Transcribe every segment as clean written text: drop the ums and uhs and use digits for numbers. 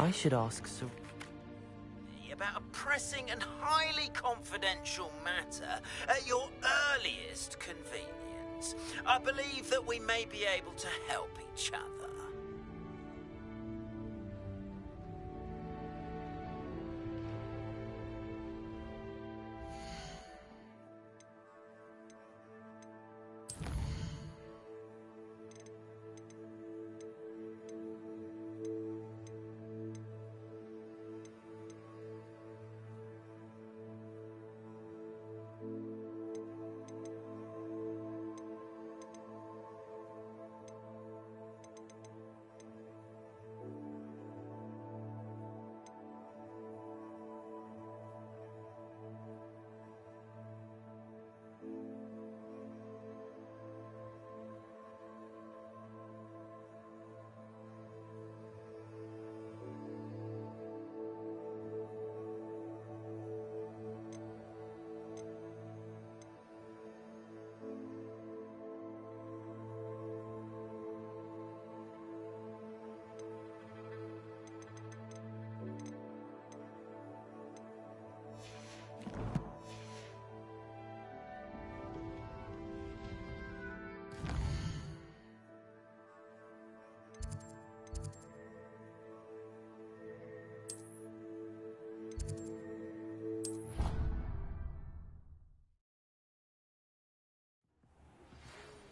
I should ask Sir... About a pressing and highly confidential matter at your earliest convenience. I believe that we may be able to help each other.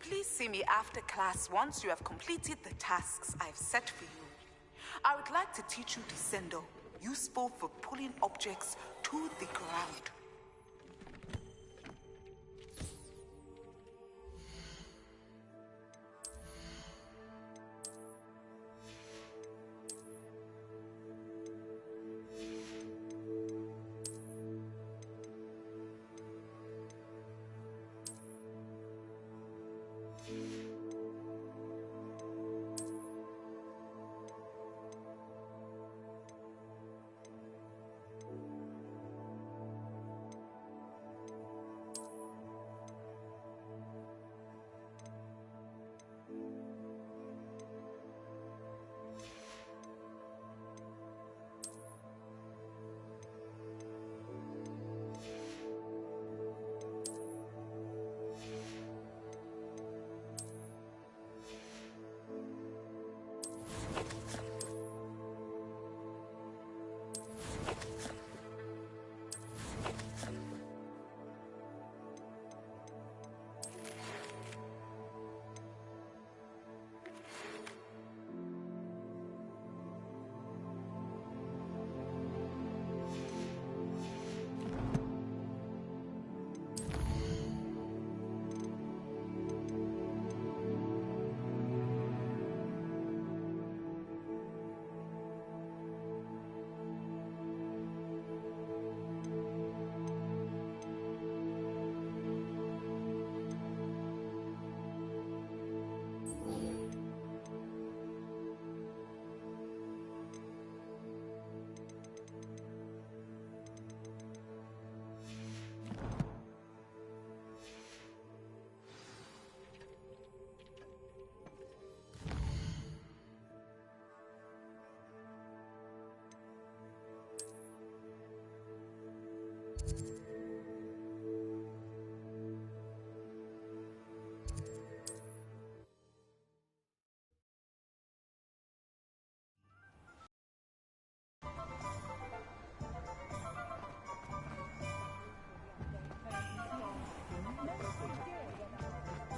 Please see me after class once you have completed the tasks I've set for you. I would like to teach you Descendo, useful for pulling objects to the ground.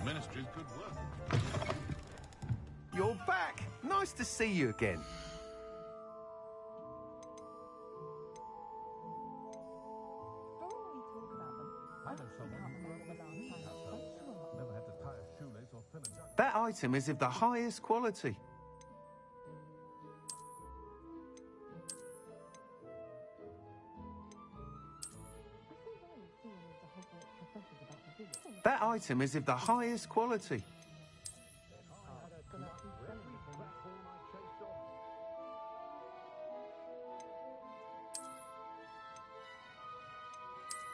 Ministry's good work. You're back. Nice to see you again. That item is of the highest quality. That item is of the highest quality.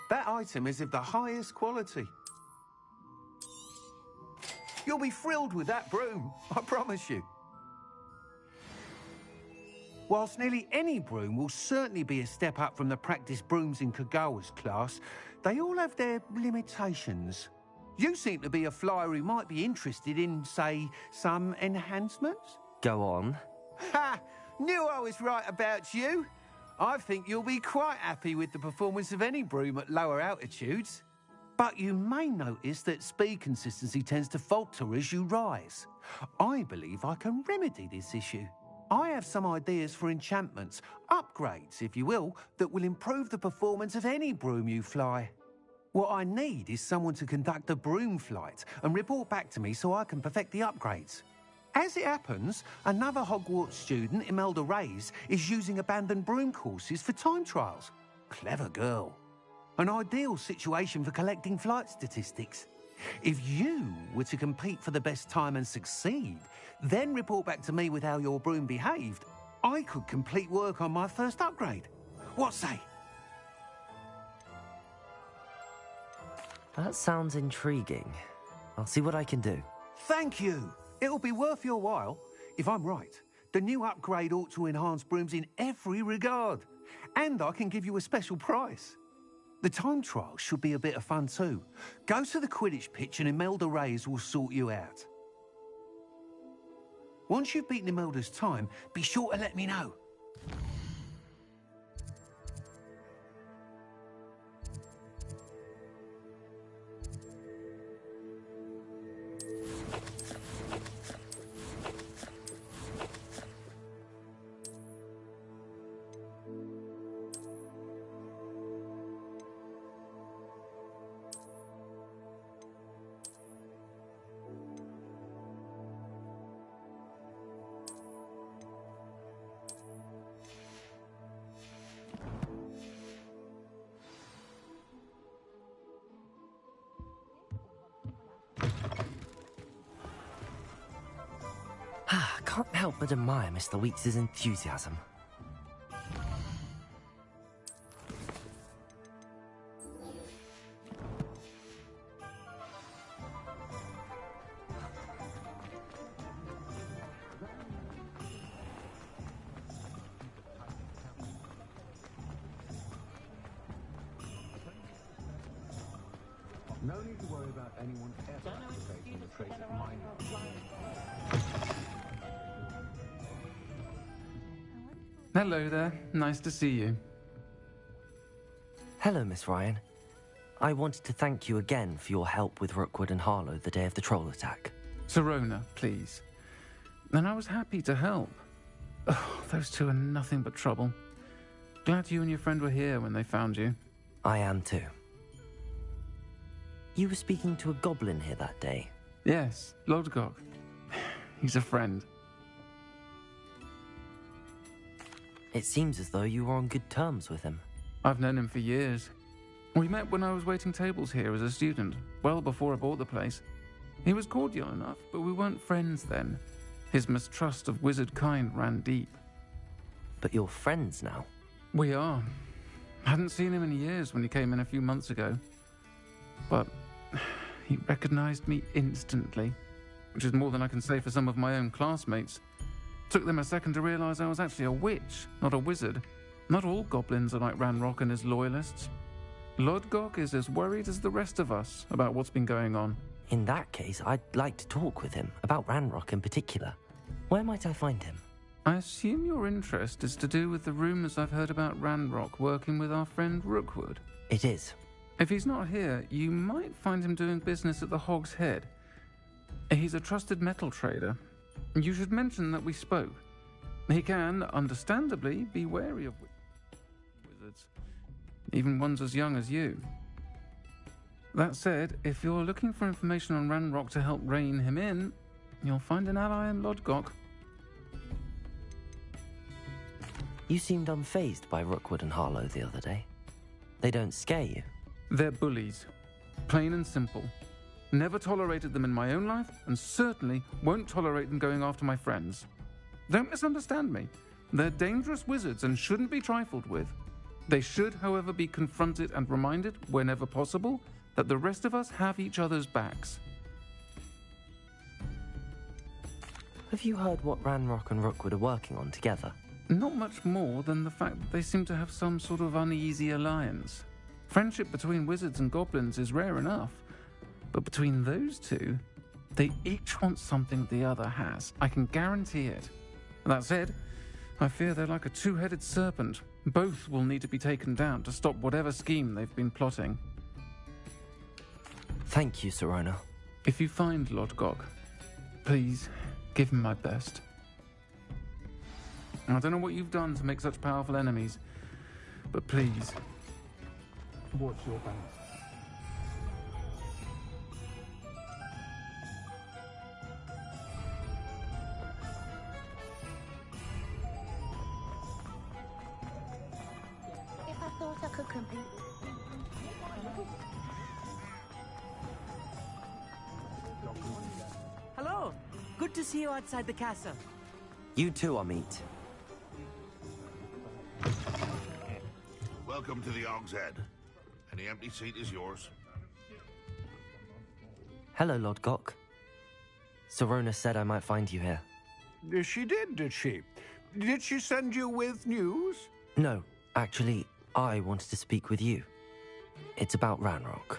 That item is of the highest quality. You'll be thrilled with that broom, I promise you. Whilst nearly any broom will certainly be a step up from the practice brooms in Kagawa's class, they all have their limitations. You seem to be a flyer who might be interested in, say, some enhancements? Go on. Ha! Knew I was right about you. I think you'll be quite happy with the performance of any broom at lower altitudes. But you may notice that speed consistency tends to falter as you rise. I believe I can remedy this issue. I have some ideas for enchantments, upgrades, if you will, that will improve the performance of any broom you fly. What I need is someone to conduct a broom flight and report back to me so I can perfect the upgrades. As it happens, another Hogwarts student, Imelda Reyes, is using abandoned broom courses for time trials. Clever girl. An ideal situation for collecting flight statistics. If you were to compete for the best time and succeed, then report back to me with how your broom behaved, I could complete work on my first upgrade. What say? That sounds intriguing. I'll see what I can do. Thank you. It'll be worth your while. If I'm right, the new upgrade ought to enhance brooms in every regard. And I can give you a special price. The time trial should be a bit of fun too. Go to the Quidditch pitch and Imelda Reyes will sort you out. Once you've beaten Imelda's time, be sure to let me know. Can't help but admire Mr. Weeks' enthusiasm. No need to worry about anyone ever activating the trace of mine. Hello there. Nice to see you. Hello, Miss Ryan. I wanted to thank you again for your help with Rookwood and Harlow the day of the troll attack. Serona, please. And I was happy to help. Oh, those two are nothing but trouble. Glad you and your friend were here when they found you. I am too. You were speaking to a goblin here that day. Yes, Lodgok. He's a friend. It seems as though you were on good terms with him. I've known him for years. We met when I was waiting tables here as a student, well before I bought the place. He was cordial enough, but we weren't friends then. His mistrust of wizard kind ran deep. But you're friends now? We are. Hadn't seen him in years when he came in a few months ago. But he recognized me instantly, which is more than I can say for some of my own classmates. Took them a second to realize I was actually a witch, not a wizard. Not all goblins are like Ranrock and his loyalists. Lodgok is as worried as the rest of us about what's been going on. In that case, I'd like to talk with him, about Ranrock in particular. Where might I find him? I assume your interest is to do with the rumors I've heard about Ranrock working with our friend Rookwood. It is. If he's not here, you might find him doing business at the Hog's Head. He's a trusted metal trader. You should mention that we spoke. He can, understandably, be wary of wizards, even ones as young as you. That said, if you're looking for information on Ranrock to help rein him in, you'll find an ally in Lodgok. You seemed unfazed by Rookwood and Harlow the other day. They don't scare you. They're bullies. Plain and simple. Never tolerated them in my own life, and certainly won't tolerate them going after my friends. Don't misunderstand me. They're dangerous wizards and shouldn't be trifled with. They should, however, be confronted and reminded, whenever possible, that the rest of us have each other's backs. Have you heard what Ranrock and Rookwood are working on together? Not much more than the fact that they seem to have some sort of uneasy alliance. Friendship between wizards and goblins is rare enough, but between those two, they each want something the other has. I can guarantee it. That said, I fear they're like a two-headed serpent. Both will need to be taken down to stop whatever scheme they've been plotting. Thank you, Sirona. If you find Lodgok, please give him my best. I don't know what you've done to make such powerful enemies, but please, watch your back. If I thought I could compete. Hello. Good to see you outside the castle. You too, Amit. Welcome to the Og's Head. Any empty seat is yours. Hello, Lodgok. Sirona said I might find you here. She did she? Did she send you with news? No, actually, I wanted to speak with you. It's about Ranrock.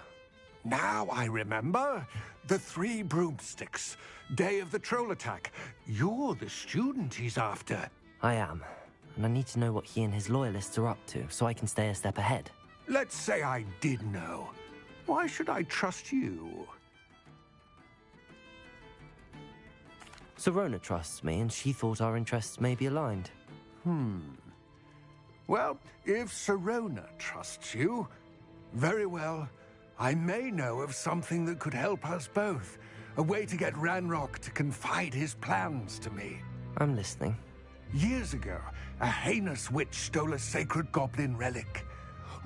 Now I remember. The 3 broomsticks. Day of the troll attack. You're the student he's after. I am, and I need to know what he and his loyalists are up to so I can stay a step ahead. Let's say I did know. Why should I trust you? Sirona trusts me, and she thought our interests may be aligned. Well, if Sirona trusts you, very well. I may know of something that could help us both. A way to get Ranrock to confide his plans to me. I'm listening. Years ago, a heinous witch stole a sacred goblin relic.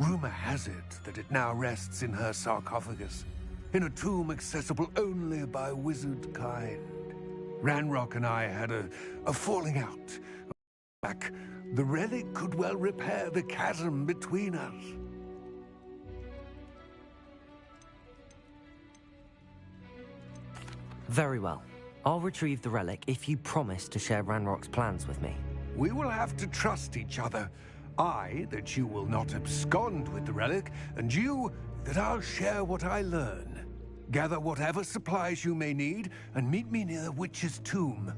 Rumor has it that it now rests in her sarcophagus, in a tomb accessible only by wizard kind. Ranrock and I had a falling out. Back, the relic could well repair the chasm between us. Very well. I'll retrieve the relic if you promise to share Ranrock's plans with me. We will have to trust each other. I, that you will not abscond with the relic, and you, that I'll share what I learn. Gather whatever supplies you may need, and meet me near the witch's tomb.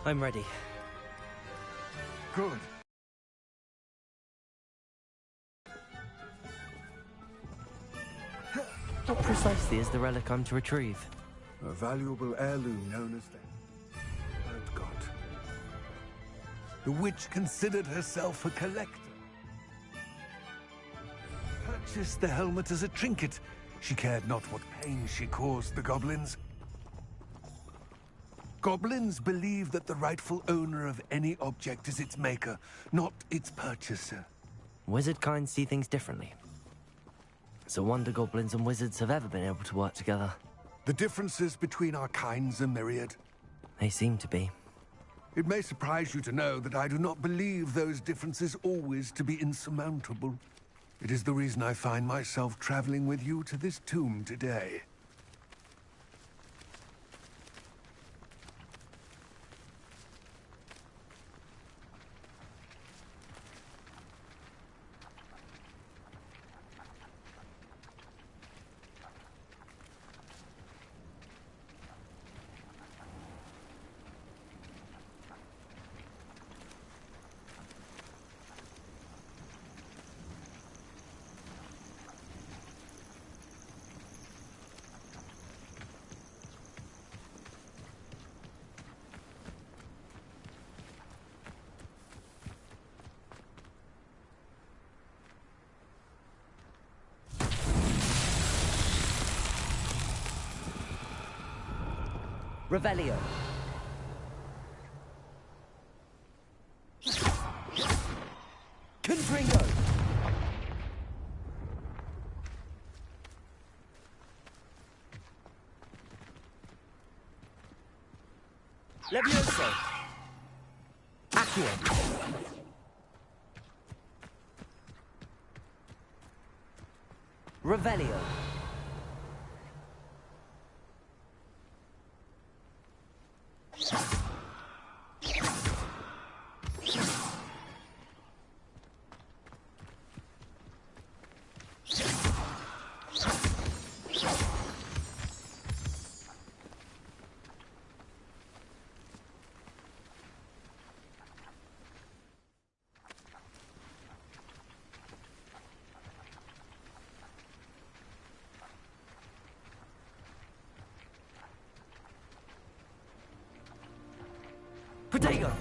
I'm ready. Good. What precisely is the relic I'm to retrieve? A valuable heirloom known as the Hogwarts. The witch considered herself a collector. Purchased the helmet as a trinket. She cared not what pain she caused the goblins. Goblins believe that the rightful owner of any object is its maker, not its purchaser. Wizard kind see things differently. It's a wonder goblins and wizards have ever been able to work together. The differences between our kinds are myriad. They seem to be. It may surprise you to know that I do not believe those differences always to be insurmountable. It is the reason I find myself traveling with you to this tomb today. Revelio. Levioso. Accio. Revelio. Protego!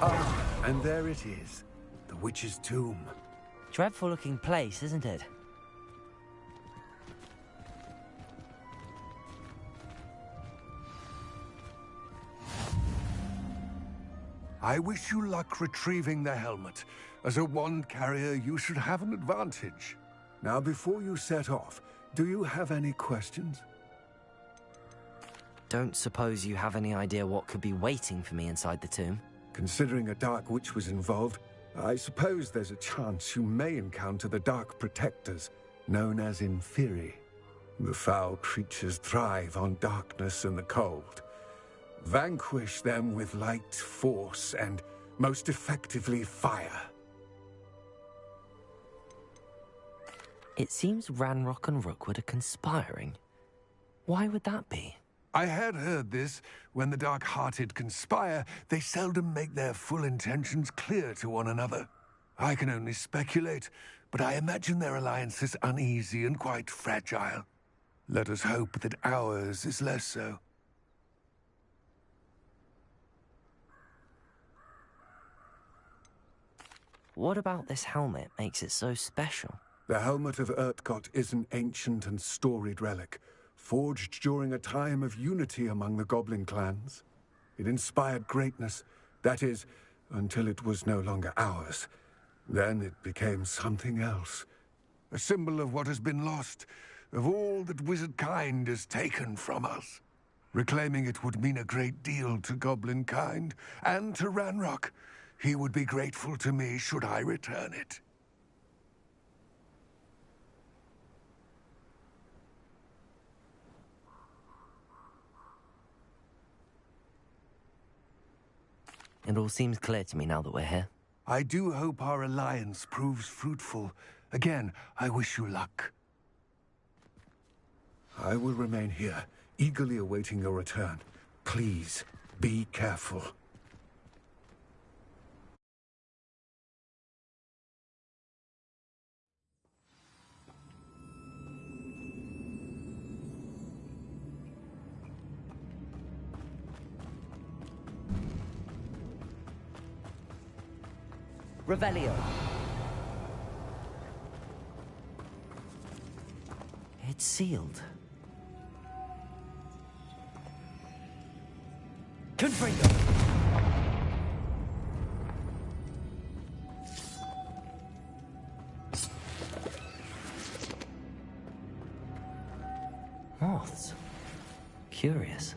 Ah, and there it is. The witch's tomb. Dreadful looking place, isn't it? I wish you luck retrieving the helmet. As a wand carrier, you should have an advantage. Now, before you set off, do you have any questions? Don't suppose you have any idea what could be waiting for me inside the tomb? Considering a Dark Witch was involved, I suppose there's a chance you may encounter the Dark Protectors, known as Inferi. The foul creatures thrive on darkness and the cold. Vanquish them with light, force, and, most effectively, fire. It seems Ranrock and Rookwood are conspiring. Why would that be? I had heard this. When the dark-hearted conspire, they seldom make their full intentions clear to one another. I can only speculate, but I imagine their alliance is uneasy and quite fragile. Let us hope that ours is less so. What about this helmet makes it so special? The helmet of Urtkot is an ancient and storied relic, forged during a time of unity among the goblin clans. It inspired greatness, that is, until it was no longer ours. Then it became something else. A symbol of what has been lost, of all that wizard kind has taken from us. Reclaiming it would mean a great deal to goblin kind, and to Ranrock. He would be grateful to me should I return it. It all seems clear to me now that we're here. I do hope our alliance proves fruitful. Again, I wish you luck. I will remain here, eagerly awaiting your return. Please, be careful. Revelio. It's sealed. Confringo. Moths. Curious.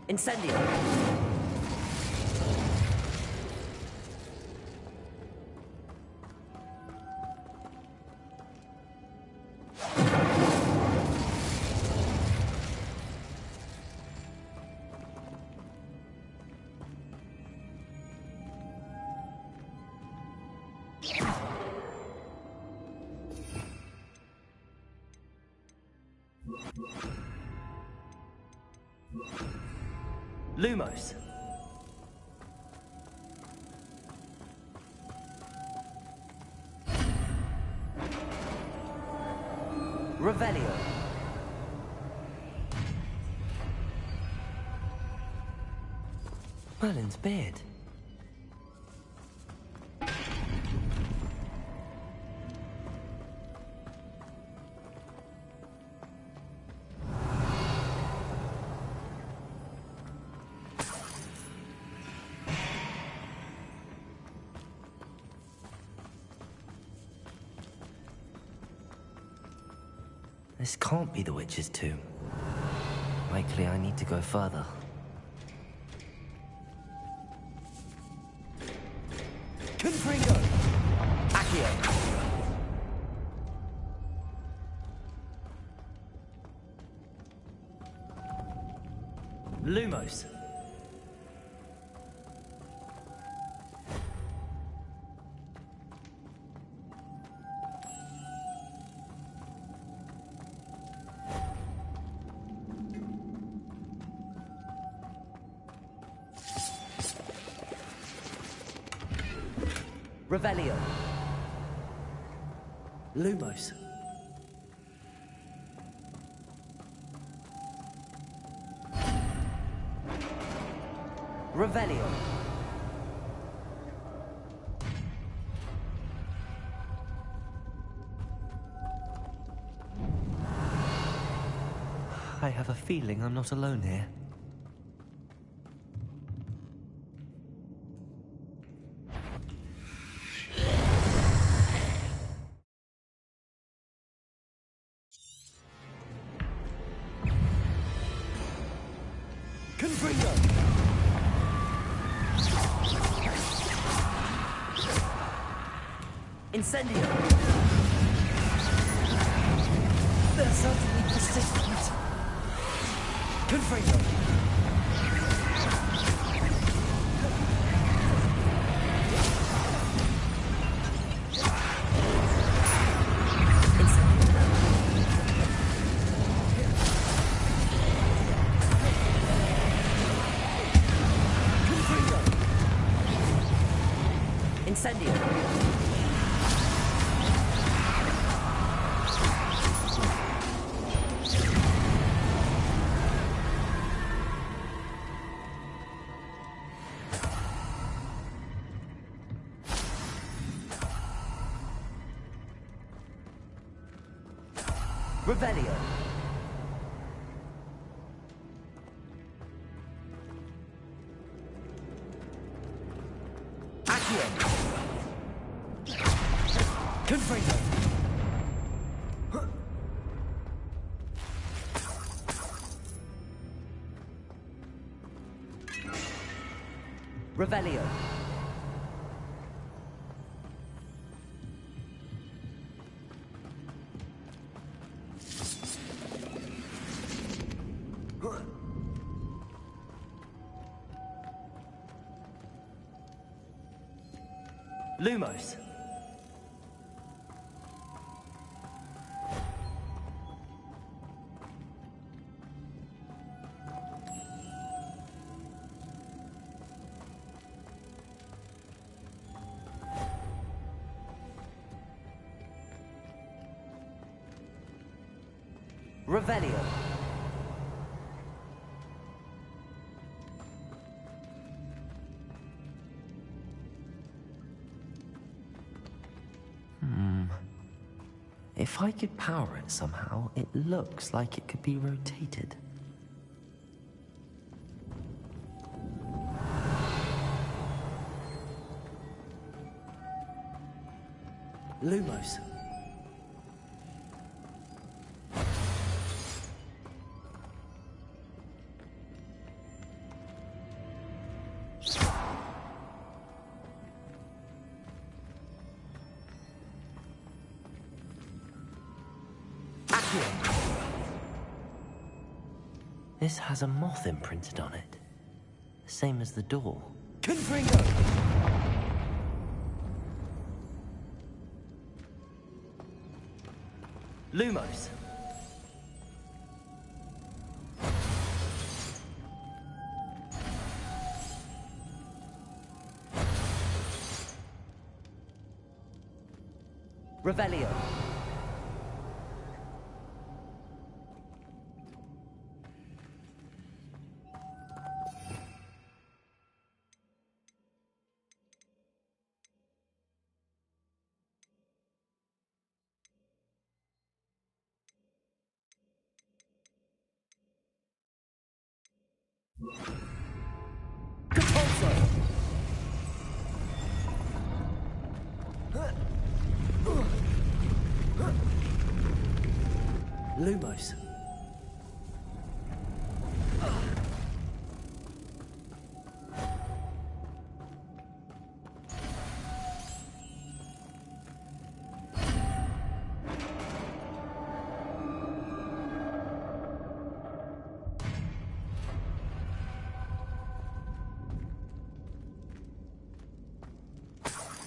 Incendio. Lumos. Revelio. Merlin's beard. This can't be the witch's tomb. Likely I need to go further. Confringo! Accio! Lumos. Revelio. Lumos. Revelio. I have a feeling I'm not alone here. Confringo! Incendio! They're certainly persistent. Confringo! Incendio! Revelio. Accio. Confringo. Revelio. Lumos. Revelio. If I could power it somehow, it looks like it could be rotated. Lumos. This has a moth imprinted on it. Same as the door. Confringo! Lumos. Revelio. Lumos.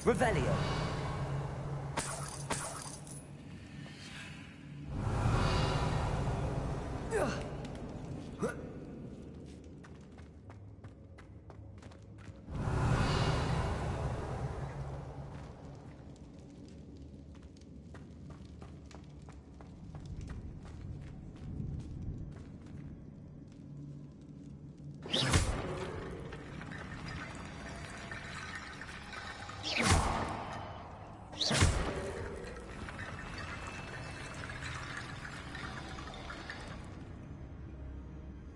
Revelio.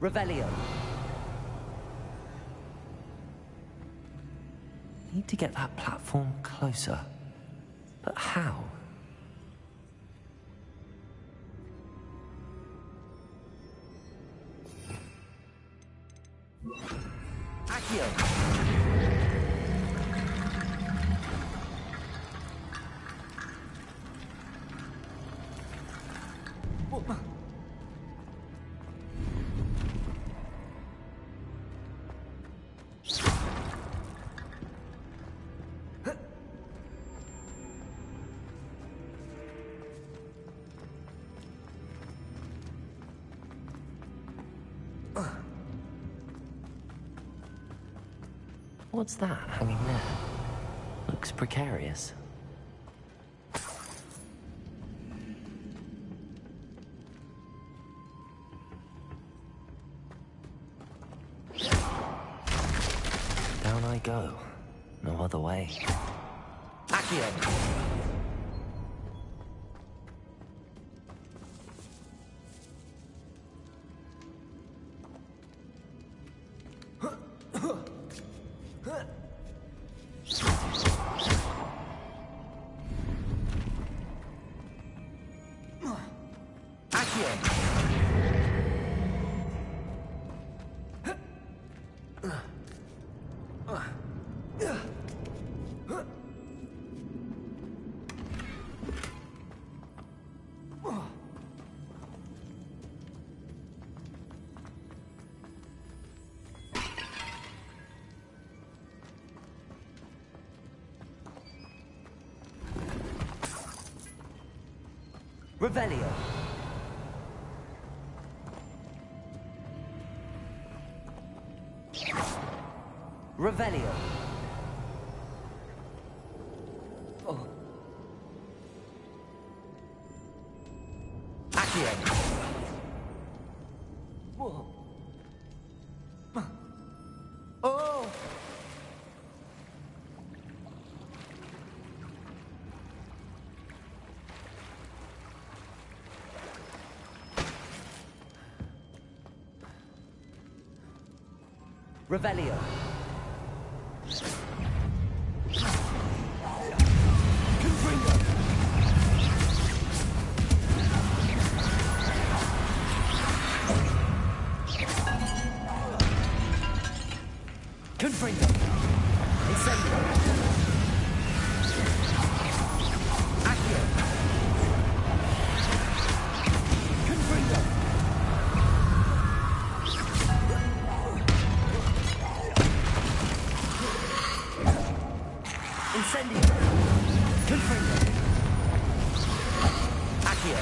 Revelio. Need to get that platform closer. But how? Accio. What's that hanging there? Looks precarious. Down I go. No other way. Accio! Revelio. Revelio. Oh. Accio. Whoa. Oh. Revelio. Confringo. Incendio. Accio. Confringo. Incendio. Confringo. Accio.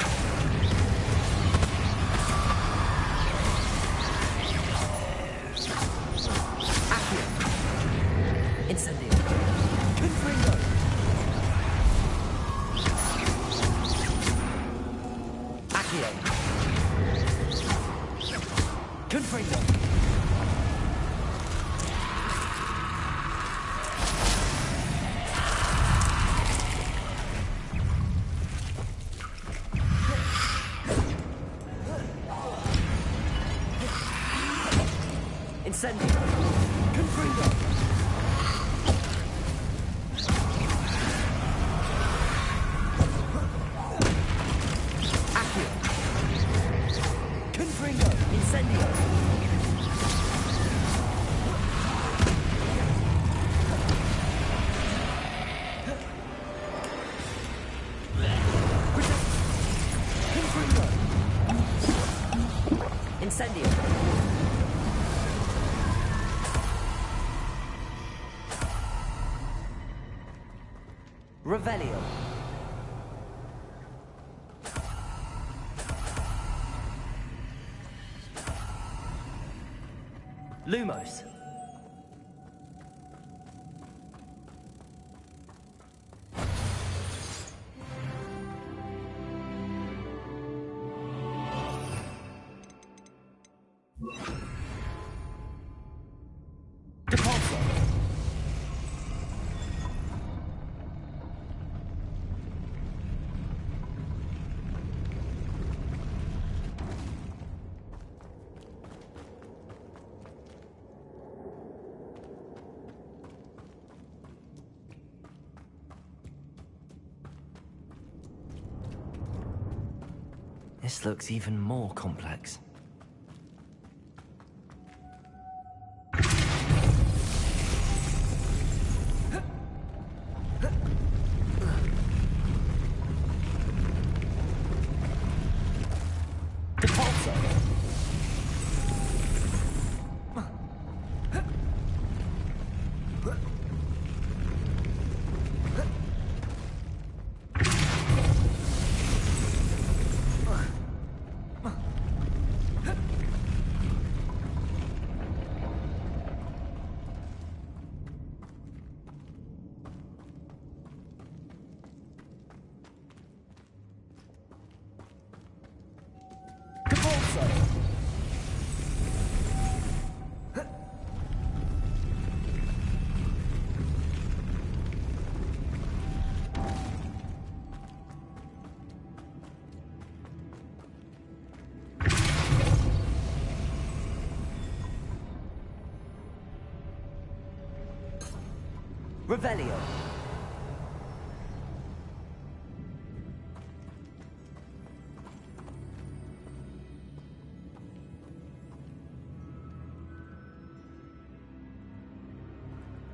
Accio. Incendio. Confringo! Incendio! Confringo! Accio! Confringo! Incendio! Confringo! Incendio! Revelio. Lumos. Depulso. This looks even more complex. Depulso. Revelio.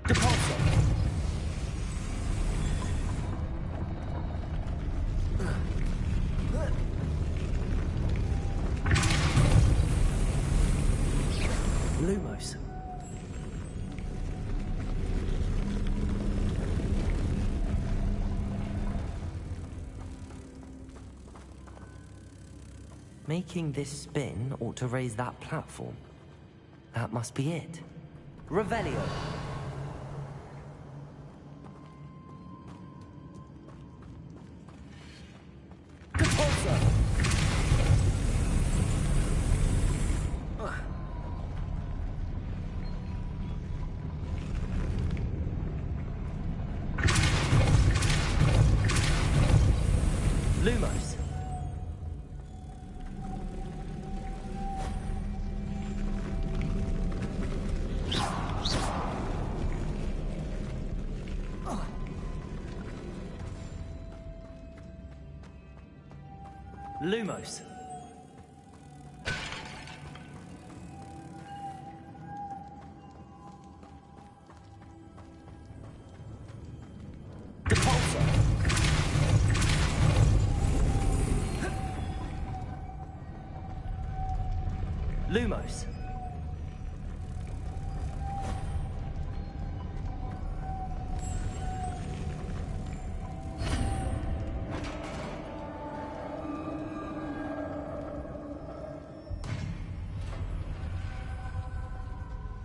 Depulso. Lumos. Making this spin ought to raise that platform. That must be it. Revelio. Depulso. Lumos. Lumos. Depulso. Lumos.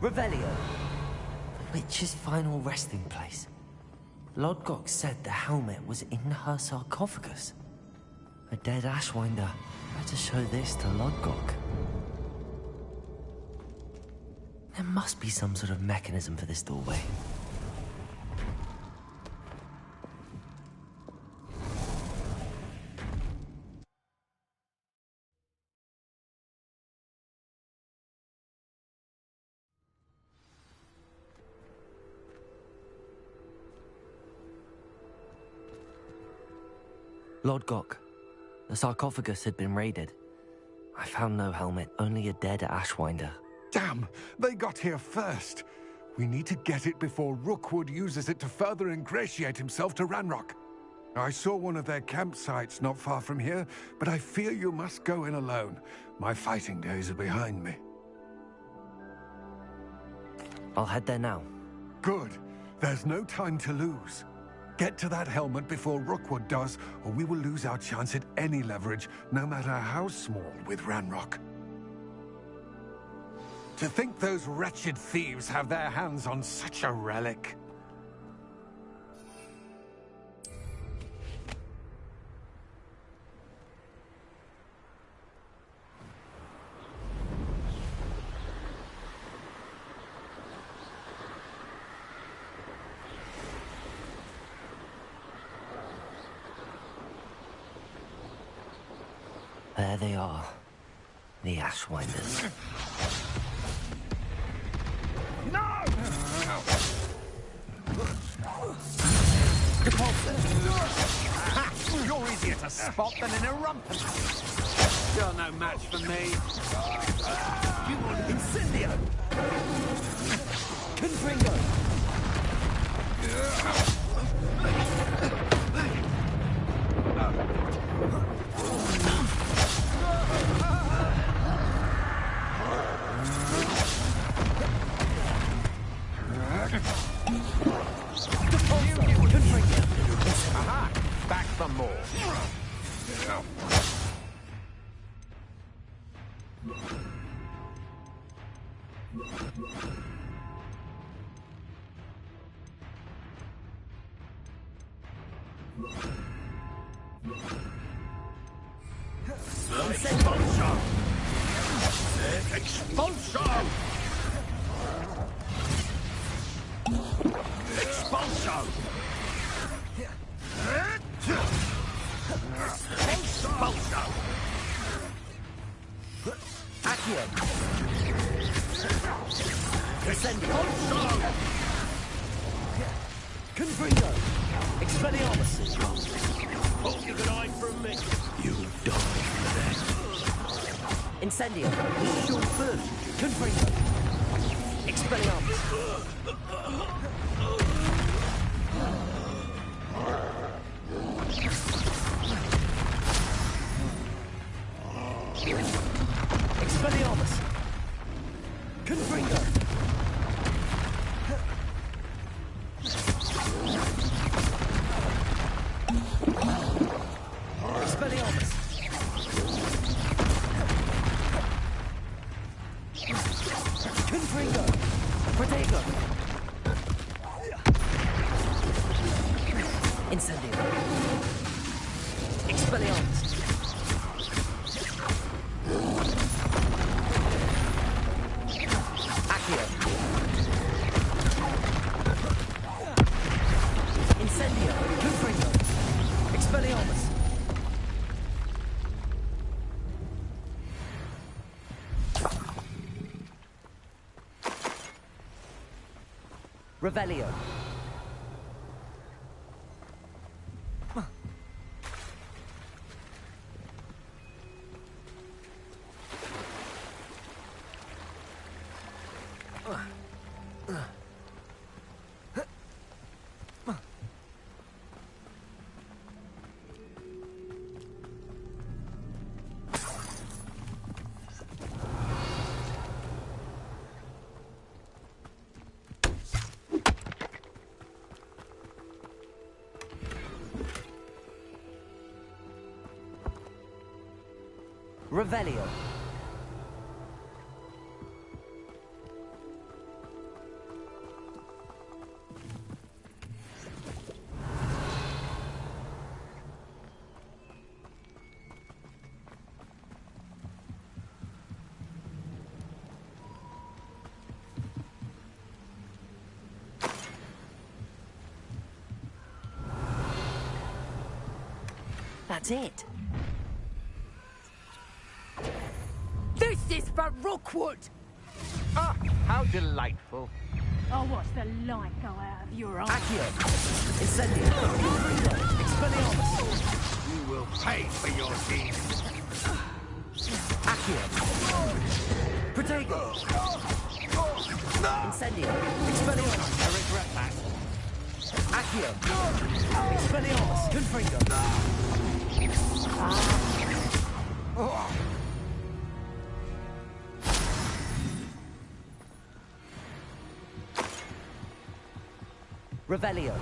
Revelio. The witch's final resting place. Lodgok said the helmet was in her sarcophagus. A dead Ashwinder. Better show this to Lodgok. must be some sort of mechanism for this doorway. Lord Gok, the sarcophagus had been raided. I found no helmet, only a dead Ashwinder. Damn! They got here first. We need to get it before Rookwood uses it to further ingratiate himself to Ranrock. I saw one of their campsites not far from here, but I fear you must go in alone. My fighting days are behind me. I'll head there now. Good. There's no time to lose. Get to that helmet before Rookwood does, or we will lose our chance at any leverage, no matter how small, with Ranrock. To think those wretched thieves have their hands on such a relic. There they are. The Ashwinders. No! You're easier to spot than in a rumpus. You're no match for me. You want Incendio! Confringo! Aha! Back for more. Expulsion! Expulsion! Expulsion! Expulsion! Accio! Incendio! Confringo! Expelliarmus! Hope you can hide from me. You die Incendio! Short first! Confringo! Expelliarmus! Expelliarmus! Confringo! Expelliarmus! Confringo! Protego! Incendio! Expelliarmus! Accio! Incendio! Confringo! Expelliarmus! Revelio. Revelio. That's it. This is for Rookwood! Ah, how delightful. I'll watch the light go out of your eyes. Accio! Incendio! Expelliarmus! You will pay for your deeds. Accio! Protego! Incendio! Expelliarmus! I regret that. Accio! Expelliarmus! Confringo! Revelio.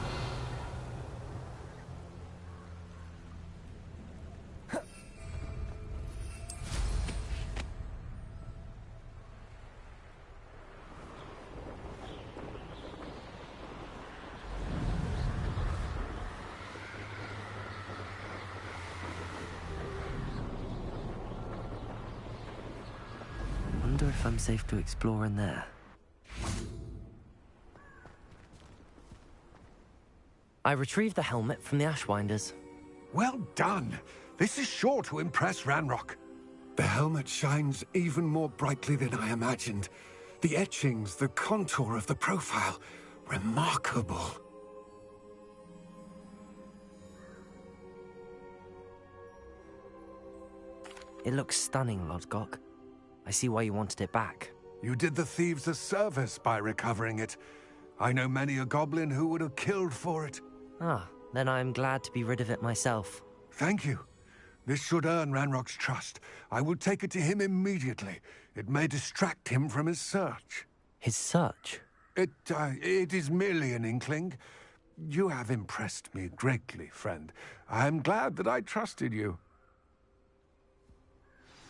Wonder if I'm safe to explore in there. I retrieved the helmet from the Ashwinders. Well done. This is sure to impress Ranrock. The helmet shines even more brightly than I imagined. The etchings, the contour of the profile, remarkable. It looks stunning, Lodgok. I see why you wanted it back. You did the thieves a service by recovering it. I know many a goblin who would have killed for it. Ah, then I'm glad to be rid of it myself. Thank you. This should earn Ranrock's trust. I will take it to him immediately. It may distract him from his search. His search? It is merely an inkling. You have impressed me greatly, friend. I am glad that I trusted you.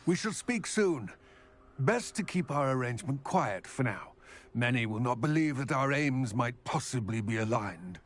We shall speak soon. Best to keep our arrangement quiet for now. Many will not believe that our aims might possibly be aligned.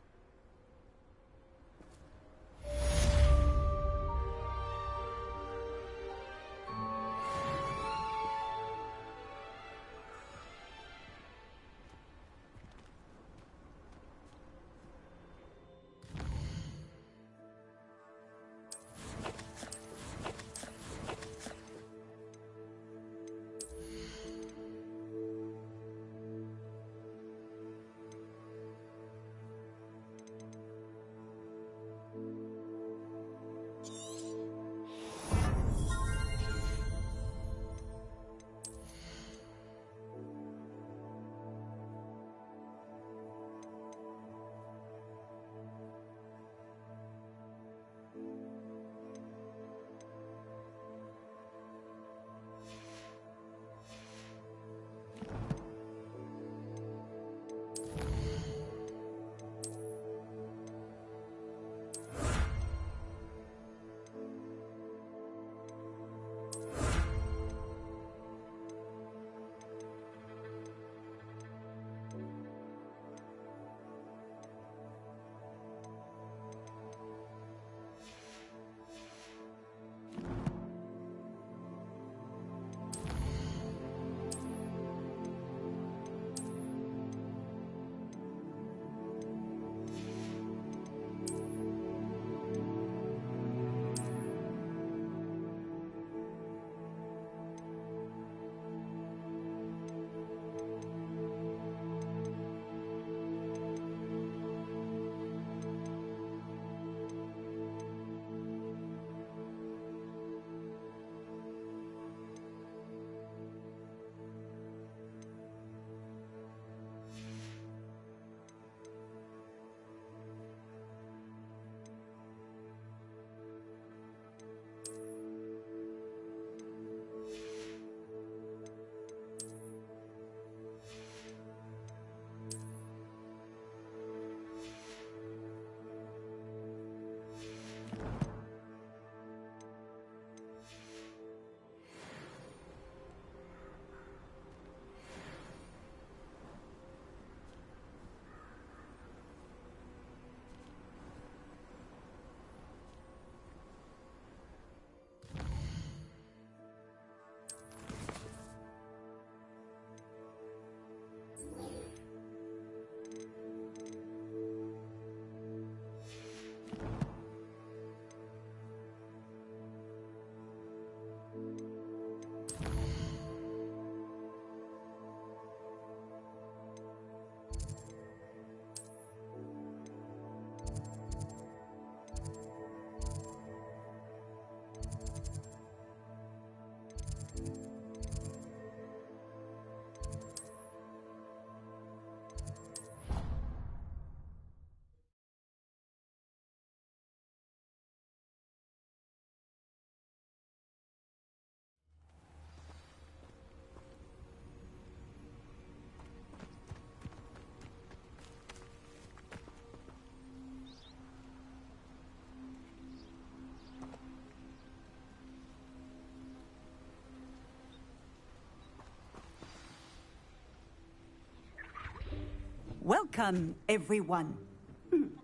Welcome, everyone.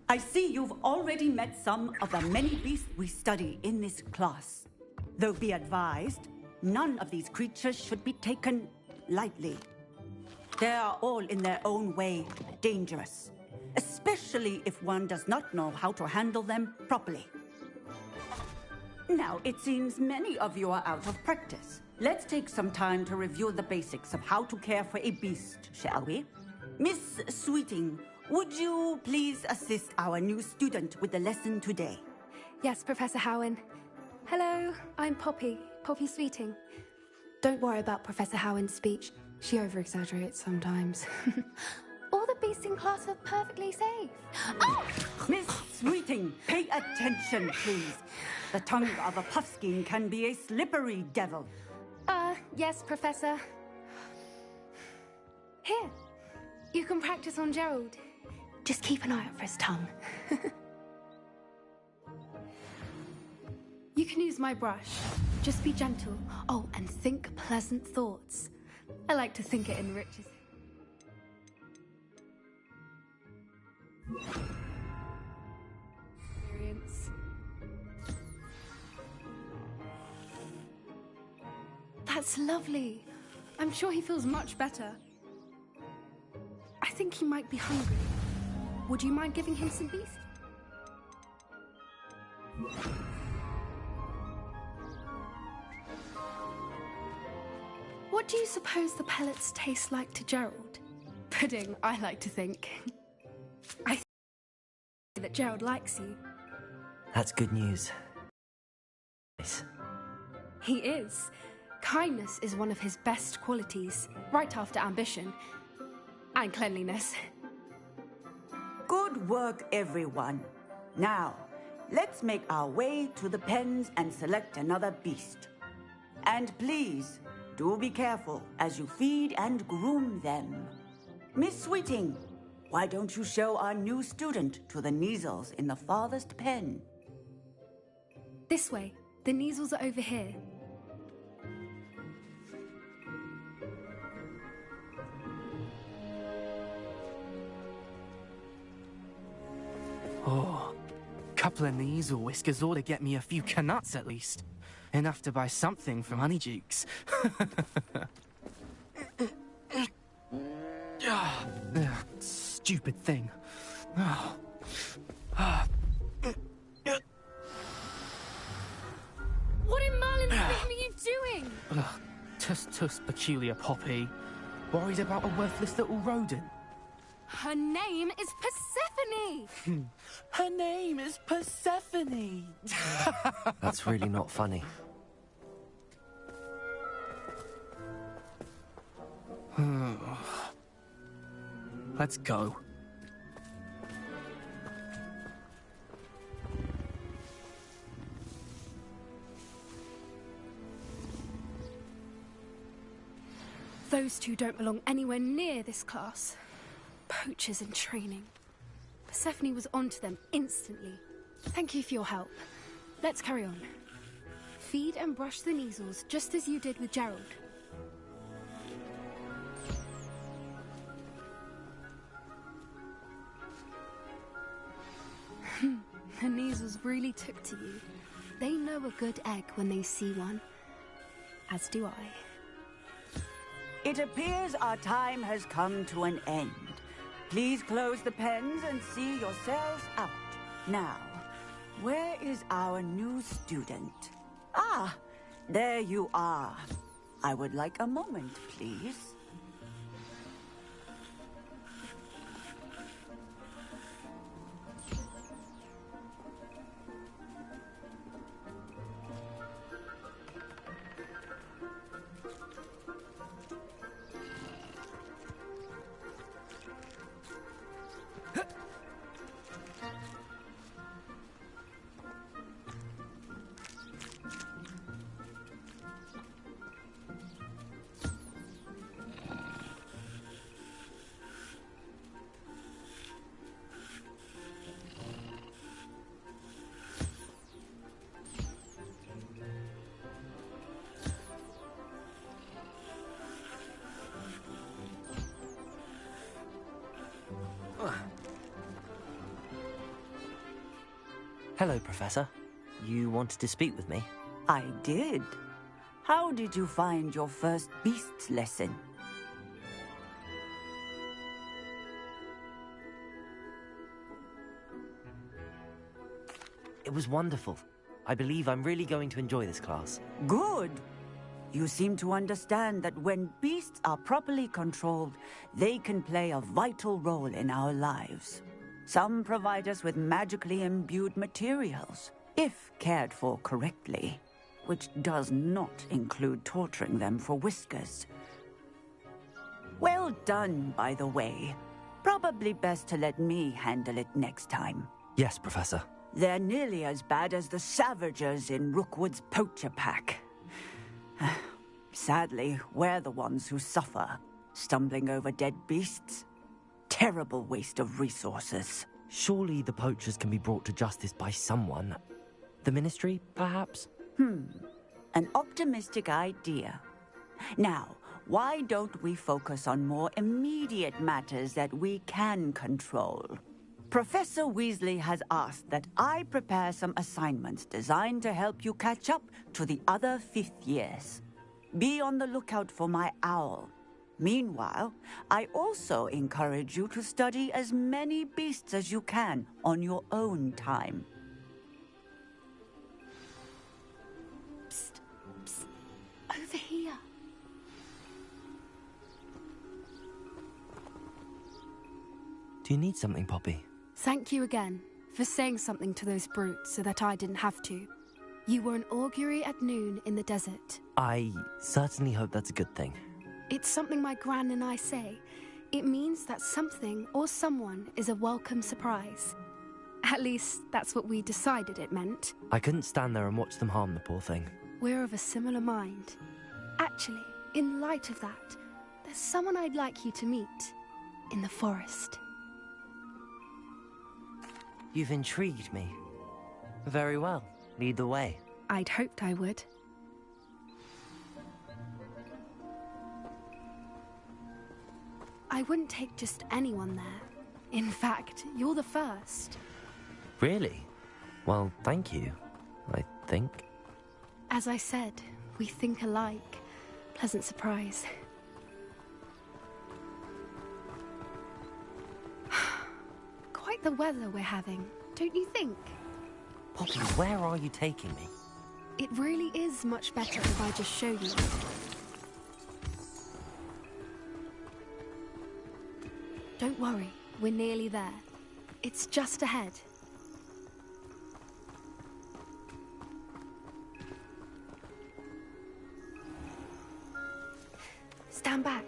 I see you've already met some of the many beasts we study in this class. Though be advised, none of these creatures should be taken lightly. They are all in their own way dangerous, especially if one does not know how to handle them properly. Now, it seems many of you are out of practice. Let's take some time to review the basics of how to care for a beast, shall we? Miss Sweeting, would you please assist our new student with the lesson today? Yes, Professor Howen. Hello, I'm Poppy Sweeting. Don't worry about Professor Howen's speech. She over-exaggerates sometimes. All the beasts in class are perfectly safe. Oh! Miss Sweeting, pay attention, please. The tongue of a puffskein can be a slippery devil. Yes, Professor. Here, you can practice on Gerald. Just keep an eye out for his tongue. You can use my brush. Just be gentle. Oh, and think pleasant thoughts. I like to think it enriches. Experience. That's lovely. I'm sure he feels much better. I think he might be hungry. Would you mind giving him some beast? What do you suppose the pellets taste like to Gerald? Pudding, I like to think. I think that Gerald likes you. That's good news. Nice. He is. Kindness is one of his best qualities, right after ambition and cleanliness. Good work, everyone. Now, let's make our way to the pens and select another beast. And please, do be careful as you feed and groom them. Miss Sweeting, why don't you show our new student to the Neasels in the farthest pen? This way. The Neasels are over here. Oh, couple of Neasel whiskers ought to get me a few canuts at least. Enough to buy something from Honeydukes. Stupid thing. What in Merlin's name are you doing? Tuss, peculiar Poppy. Worried about a worthless little rodent. Her name is Persephone! Her name is Persephone! That's really not funny. Let's go. Those two don't belong anywhere near this class. Poachers in training. Persephone was onto them instantly. Thank you for your help. Let's carry on. Feed and brush the Neasels just as you did with Gerald. The Neasels really took to you. They know a good egg when they see one. As do I. It appears our time has come to an end. Please close the pens and see yourselves out. Now, where is our new student? Ah, there you are. I would like a moment, please. Hello, Professor. You wanted to speak with me? I did. How did you find your first beasts lesson? It was wonderful. I believe I'm really going to enjoy this class. Good. You seem to understand that when beasts are properly controlled, they can play a vital role in our lives. Some provide us with magically imbued materials, if cared for correctly, which does not include torturing them for whiskers. Well done, by the way. Probably best to let me handle it next time. Yes, Professor. They're nearly as bad as the Savagers in Rookwood's poacher pack. Sadly, we're the ones who suffer, stumbling over dead beasts. Terrible waste of resources. Surely the poachers can be brought to justice by someone. The Ministry, perhaps? An optimistic idea. Now, why don't we focus on more immediate matters that we can control? Professor Weasley has asked that I prepare some assignments designed to help you catch up to the other fifth years. Be on the lookout for my owl. Meanwhile, I also encourage you to study as many beasts as you can on your own time. Psst, psst, over here. Do you need something, Poppy? Thank you again for saying something to those brutes so that I didn't have to. You were an augury at noon in the desert. I certainly hope that's a good thing. It's something my gran and I say. It means that something or someone is a welcome surprise. At least, that's what we decided it meant. I couldn't stand there and watch them harm the poor thing. We're of a similar mind. Actually, in light of that, there's someone I'd like you to meet. In the forest. You've intrigued me. Very well. Lead the way. I'd hoped I would. I wouldn't take just anyone there. In fact, you're the first. Really? Well, thank you, I think. As I said, we think alike. Pleasant surprise. Quite the weather we're having, don't you think? Poppy, where are you taking me? It really is much better if I just show you. Don't worry, we're nearly there. It's just ahead. Stand back.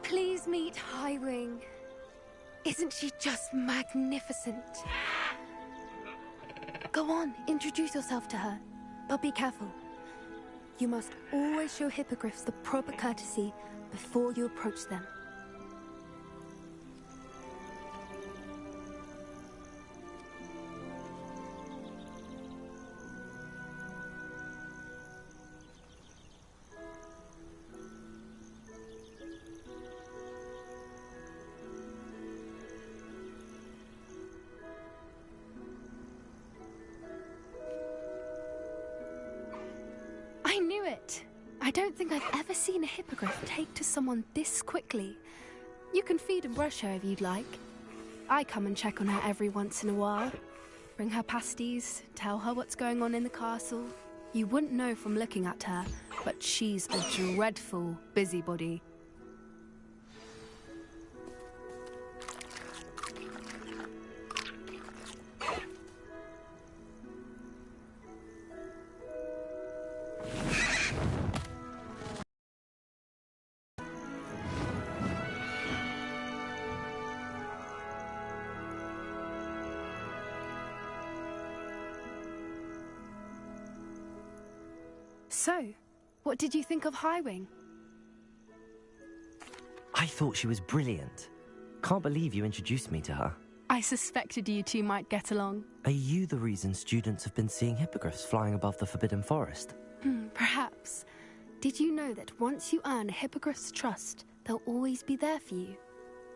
Please meet Highwing. Isn't she just magnificent? Go on, introduce yourself to her. But be careful. You must always show hippogriffs the proper courtesy before you approach them. I knew it! I don't think I've ever seen a hippogriff take to someone this quickly. You can feed and brush her if you'd like. I come and check on her every once in a while. Bring her pasties, tell her what's going on in the castle. You wouldn't know from looking at her, but she's a dreadful busybody. So, what did you think of Highwing? I thought she was brilliant. Can't believe you introduced me to her. I suspected you two might get along. Are you the reason students have been seeing hippogriffs flying above the Forbidden Forest? Perhaps. Did you know that once you earn a hippogriff's trust, they'll always be there for you?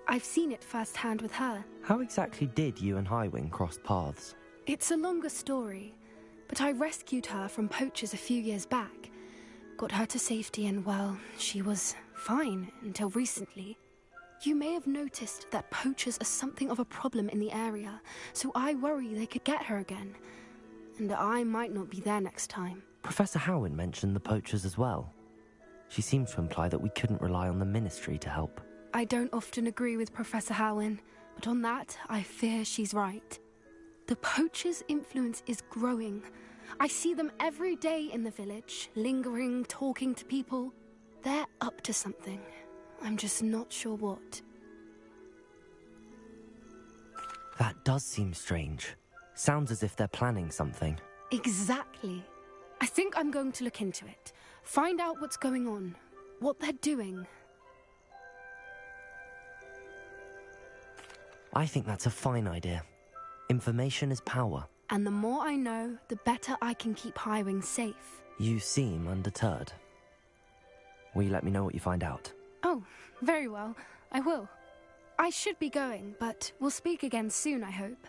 I've seen it firsthand with her. How exactly did you and Highwing cross paths? It's a longer story, but I rescued her from poachers a few years back. Got her to safety and, well, she was fine until recently. You may have noticed that poachers are something of a problem in the area, so I worry they could get her again. And I might not be there next time. Professor Howin mentioned the poachers as well. She seemed to imply that we couldn't rely on the Ministry to help. I don't often agree with Professor Howin, but on that, I fear she's right. The poachers' influence is growing. I see them every day in the village, lingering, talking to people. They're up to something. I'm just not sure what. That does seem strange. Sounds as if they're planning something. Exactly. I think I'm going to look into it. Find out what's going on, what they're doing. I think that's a fine idea. Information is power. And the more I know, the better I can keep Highwing safe. You seem undeterred. Will you let me know what you find out? Oh, very well. I will. I should be going, but we'll speak again soon, I hope.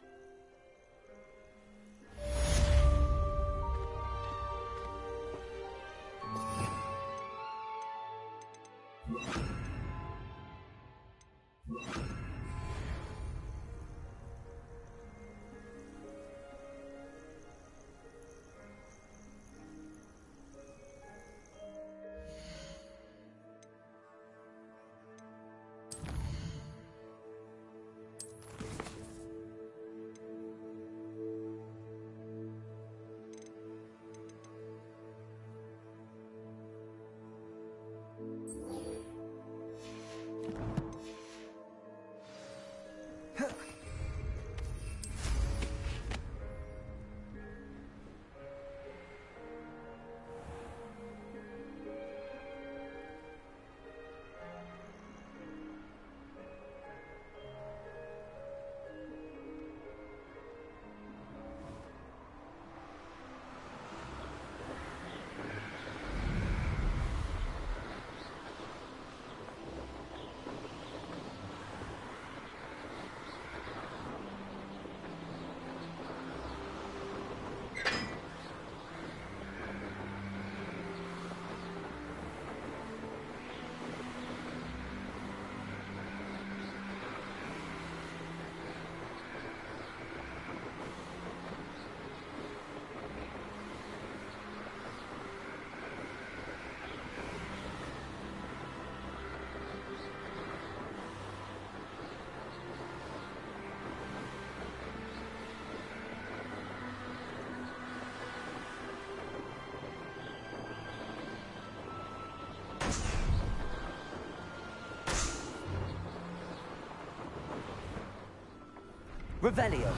Revelio.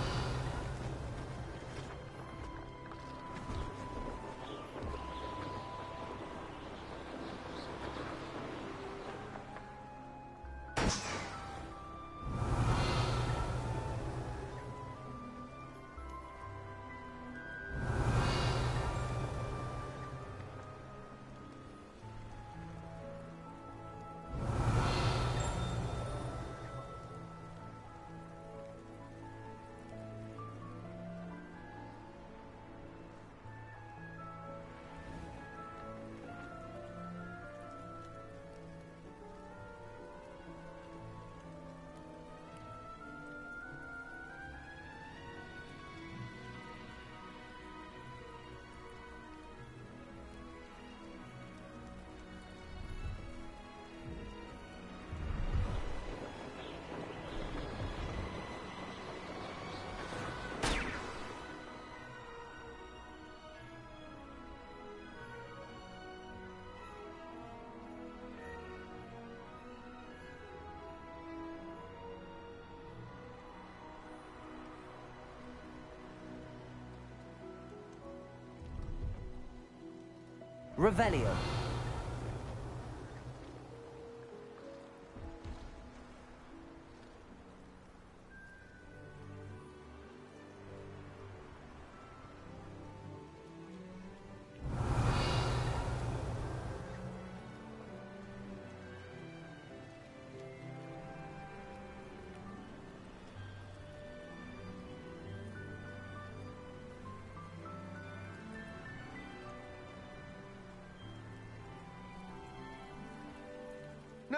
Revelio.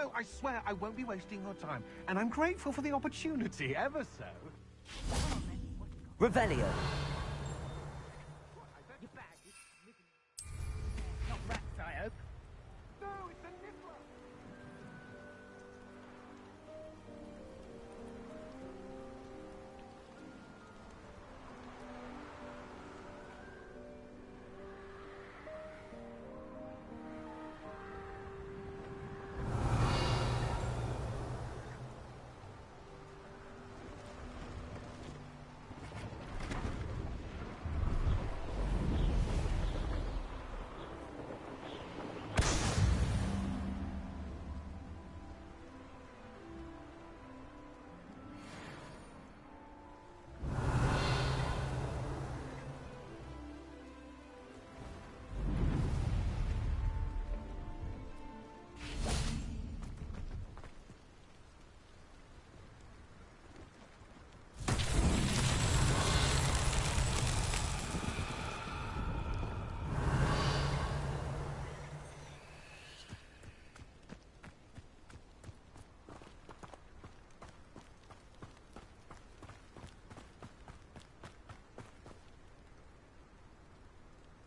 no, I swear I won't be wasting your time. And I'm grateful for the opportunity, ever so. Revelio. Not rats, I hope. No, it's a niffler.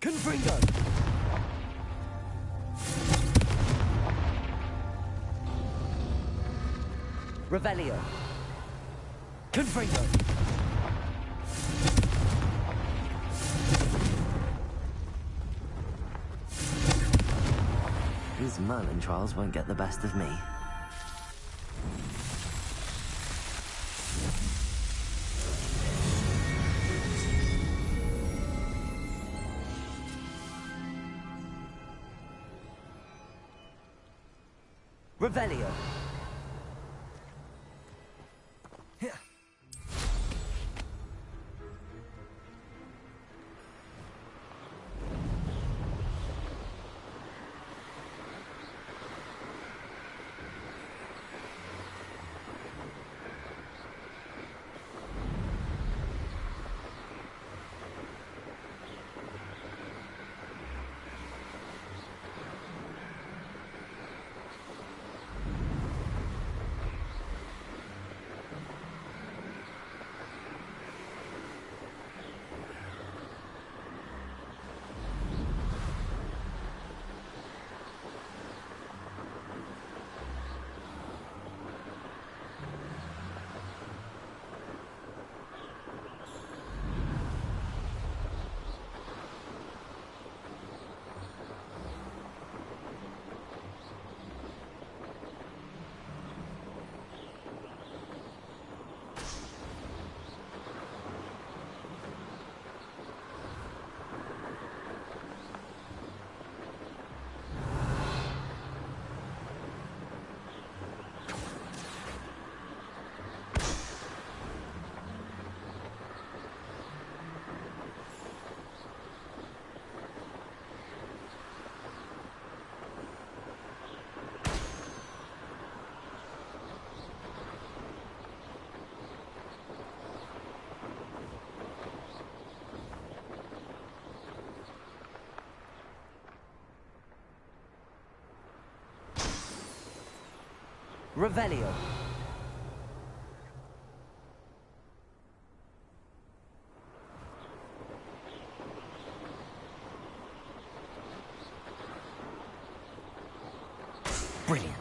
Confringo! Revelio. Confringo! These Merlin trials won't get the best of me. Revelio. Revelio. Brilliant.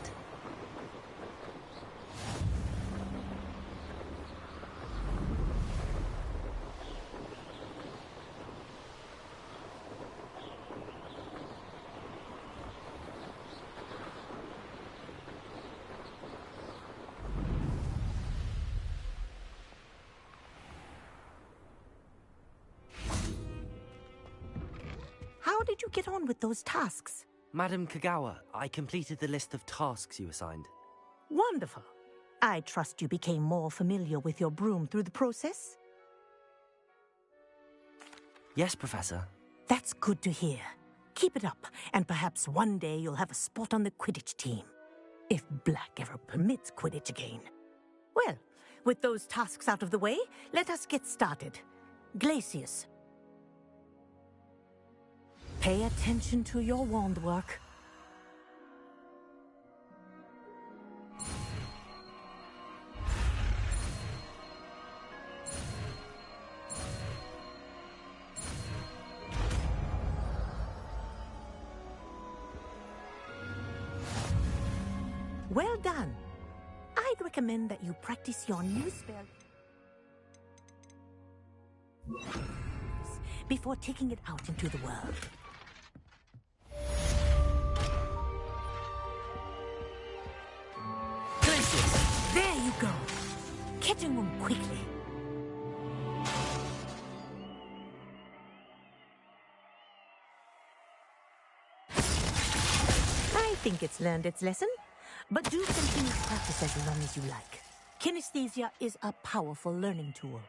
How did you get on with those tasks? Madam Kagawa, I completed the list of tasks you assigned. Wonderful. I trust you became more familiar with your broom through the process? Yes, Professor. That's good to hear. Keep it up, and perhaps one day you'll have a spot on the Quidditch team. If Black ever permits Quidditch again. Well, with those tasks out of the way, let us get started. Glacius. Pay attention to your wand work. done. I'd recommend that you practice your new spell before taking it out into the world. Places! There you go! Catching them quickly. I think it's learned its lesson, but do continue to practice as long as you like. Kinesthesia is a powerful learning tool.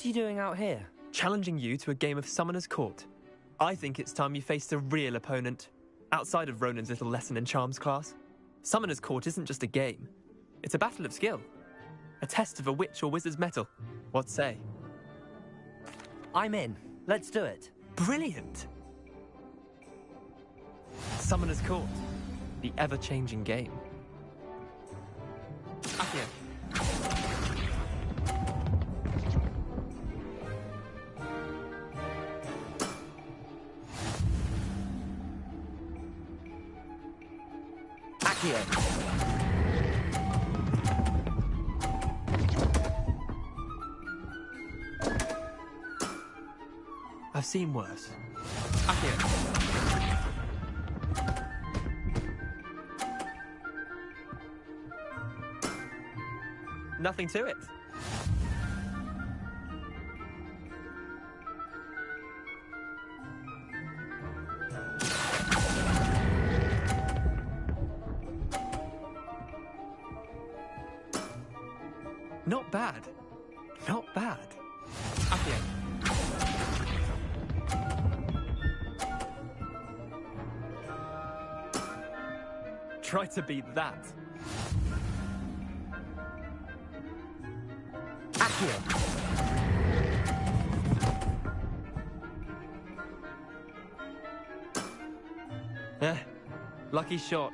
What are you doing out here? Challenging you to a game of Summoner's Court. I think it's time you faced a real opponent, outside of Ronan's little lesson in charms class. Summoner's Court isn't just a game. It's a battle of skill. A test of a witch or wizard's mettle. What say? I'm in. Let's do it. Brilliant! Summoner's Court. The ever-changing game. Accio. I've seen worse. Accio. Nothing to it. Not bad. Not bad. Accio. Try to beat that. Accio. Lucky shot.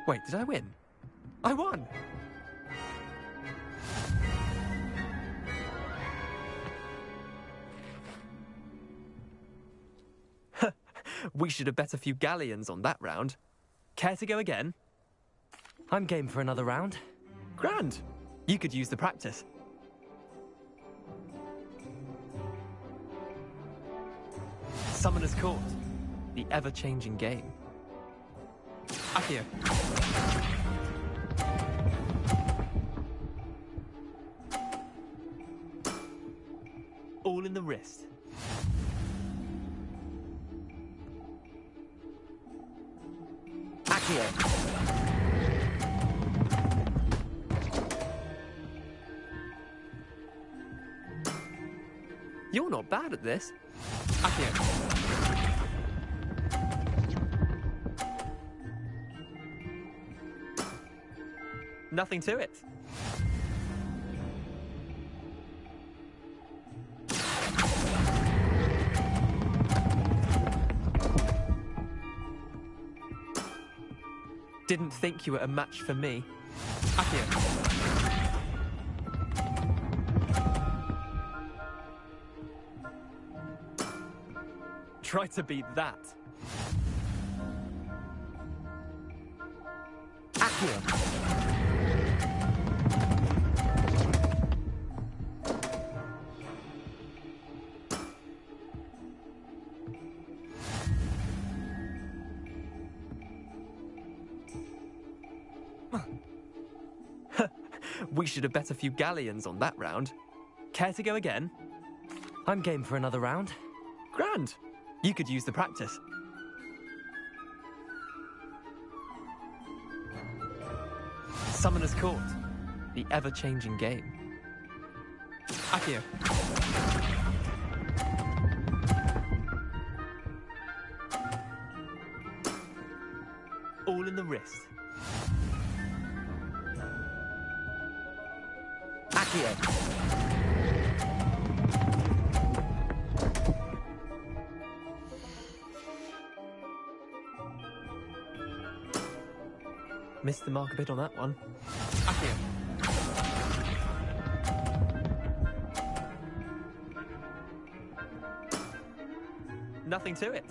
Wait, did I win? I won! We should have bet a few galleons on that round. Care to go again? I'm game for another round. Grand. You could use the practice. Summoner's Court. The ever-changing game. Accio. All in the wrist. Accio. You're not bad at this. Accio. Nothing to it. Didn't think you were a match for me. Accio. Try to beat that. Accio. We should have bet a few galleons on that round. Care to go again? I'm game for another round. Grand. You could use the practice. Summoner's Court. The ever-changing game. Accio. All in the wrist. Accio. Missed the mark a bit on that one. Accio. Nothing to it.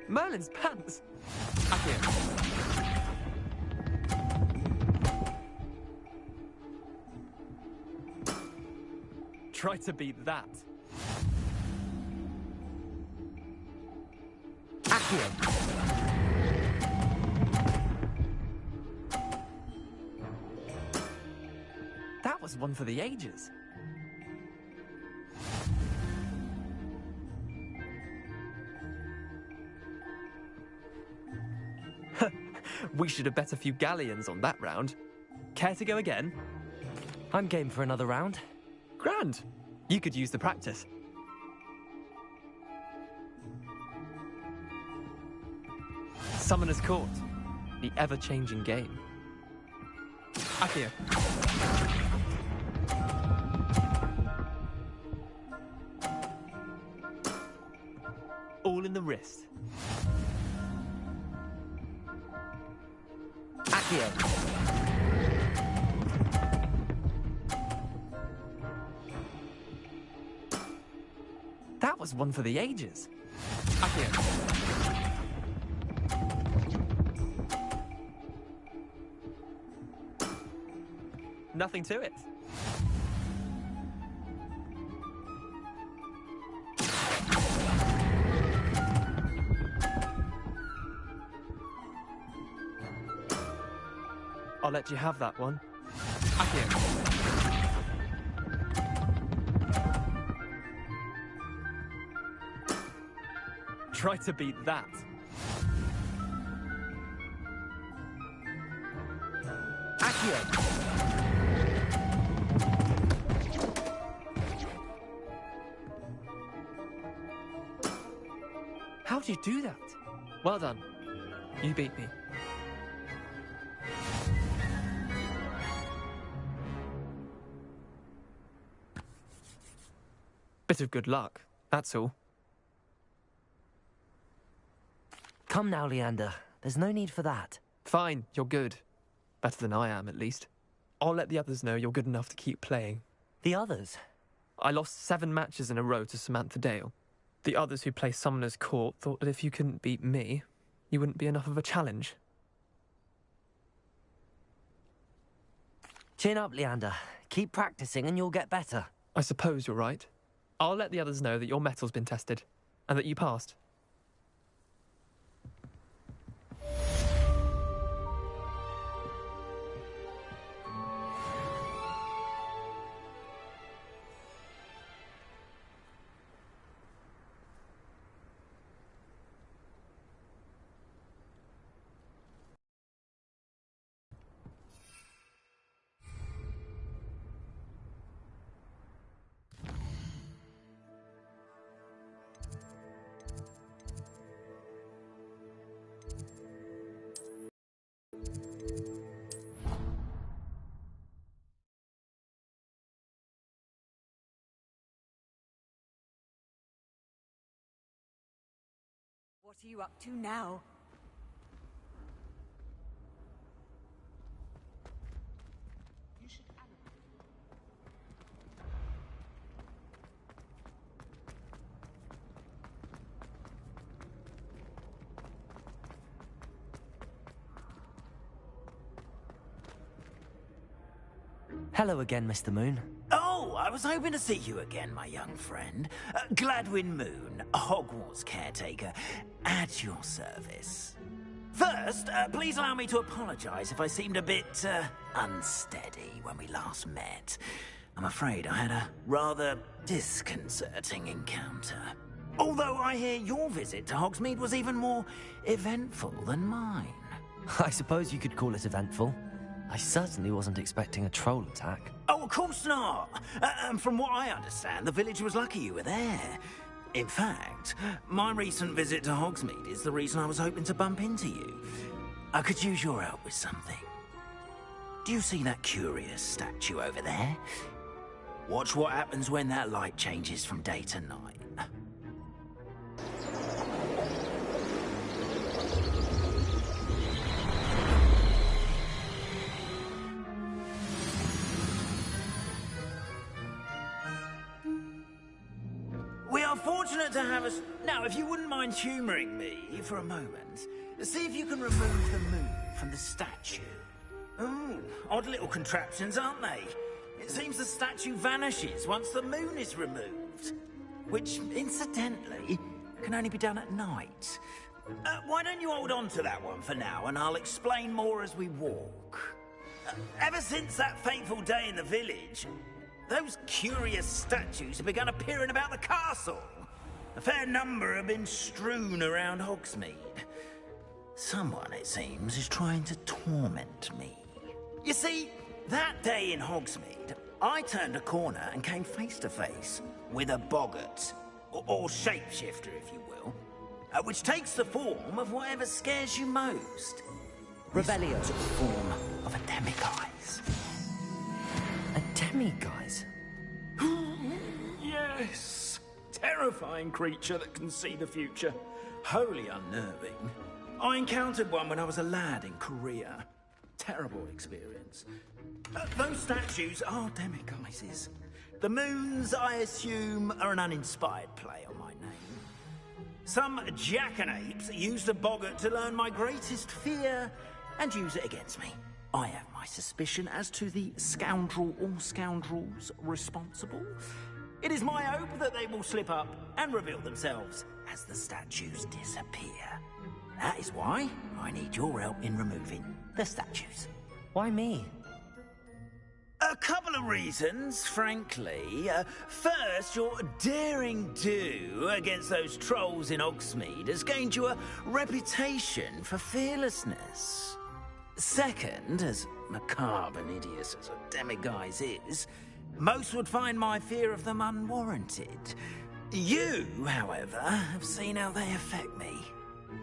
Merlin's pants. Accio. Try to beat that. Accio. That was one for the ages. We should have bet a few galleons on that round. Care to go again? I'm game for another round. Grand. You could use the practice. Summoner's Court. The ever-changing game. Accio. All in the wrist. Accio. That was one for the ages. Accio. Nothing to it. I'll let you have that one. Accio. Try to beat that. Accio. How'd you do that? Well done. You beat me. Bit of good luck, that's all. Come now, Leander. There's no need for that. Fine, you're good. Better than I am, at least. I'll let the others know you're good enough to keep playing. The others? I lost 7 matches in a row to Samantha Dale. The others who play Summoner's Court thought that if you couldn't beat me, you wouldn't be enough of a challenge. Chin up, Leander. Keep practicing and you'll get better. I suppose you're right. I'll let the others know that your metal's been tested, and that you passed. What are you up to now? Hello again, Mr. Moon. Oh, I was hoping to see you again, my young friend. Gladwin Moon, Hogwarts caretaker, at your service. First, please allow me to apologize if I seemed a bit unsteady when we last met. I'm afraid I had a rather disconcerting encounter. Although I hear your visit to Hogsmeade was even more eventful than mine. I suppose you could call it eventful. I certainly wasn't expecting a troll attack. Oh, of course not. And from what I understand, the village was lucky you were there. In fact, my recent visit to Hogsmeade is the reason I was hoping to bump into you. I could use your help with something. Do you see that curious statue over there? Watch what happens when that light changes from day to night. We are fortunate to have us... Now, if you wouldn't mind humouring me for a moment, see if you can remove the moon from the statue. Ooh, odd little contraptions, aren't they? It seems the statue vanishes once the moon is removed. Which, incidentally, can only be done at night. Why don't you hold on to that one for now, and I'll explain more as we walk. Ever since that fateful day in the village, those curious statues have begun appearing about the castle. A fair number have been strewn around Hogsmeade. Someone, it seems, is trying to torment me. You see, that day in Hogsmeade, I turned a corner and came face to face with a boggart, or shapeshifter, if you will, which takes the form of whatever scares you most. Revelio. This form of a demiguise. A demiguise? Yes! Terrifying creature that can see the future. Wholly unnerving. I encountered one when I was a lad in Korea. Terrible experience. Those statues are demiguises. The moons, I assume, are an uninspired play on my name. Some jackanapes used a boggart to learn my greatest fear and use it against me. I have my suspicion as to the scoundrel or scoundrels responsible. It is my hope that they will slip up and reveal themselves as the statues disappear. That is why I need your help in removing the statues. Why me? A couple of reasons, frankly. First, your daring do against those trolls in Hogsmeade has gained you a reputation for fearlessness. Second, as macabre and hideous as a demiguise is, most would find my fear of them unwarranted. You, however, have seen how they affect me.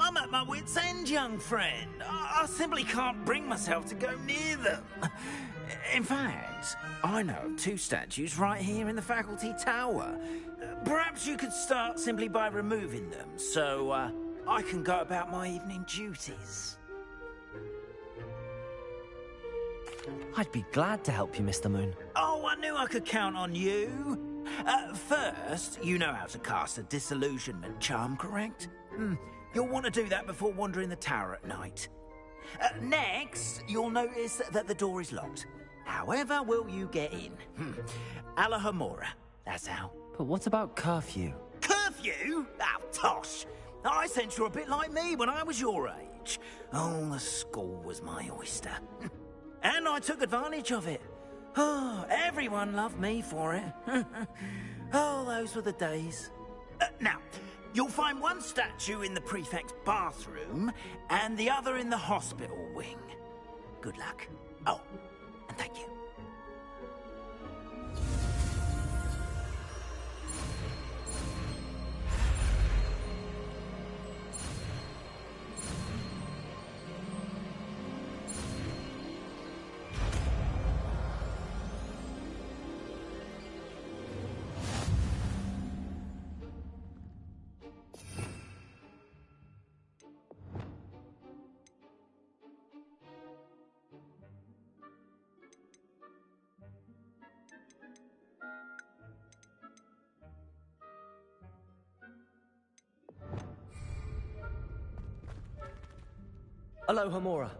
I'm at my wit's end, young friend. I simply can't bring myself to go near them. In fact, I know of 2 statues right here in the faculty tower. Perhaps you could start simply by removing them, so I can go about my evening duties. I'd be glad to help you, Mr. Moon. Oh, I knew I could count on you. First, you know how to cast a disillusionment charm, correct? You'll want to do that before wandering the tower at night. Next, you'll notice that the door is locked. However will you get in? Alahomora, that's how. But what about curfew? Curfew? Oh, tosh. I sense you're a bit like me when I was your age. Oh, the school was my oyster. And I took advantage of it. Oh, everyone loved me for it. Oh, those were the days. Now, you'll find one statue in the prefect's bathroom and the other in the hospital wing. Good luck. Oh, and thank you. Alohomora.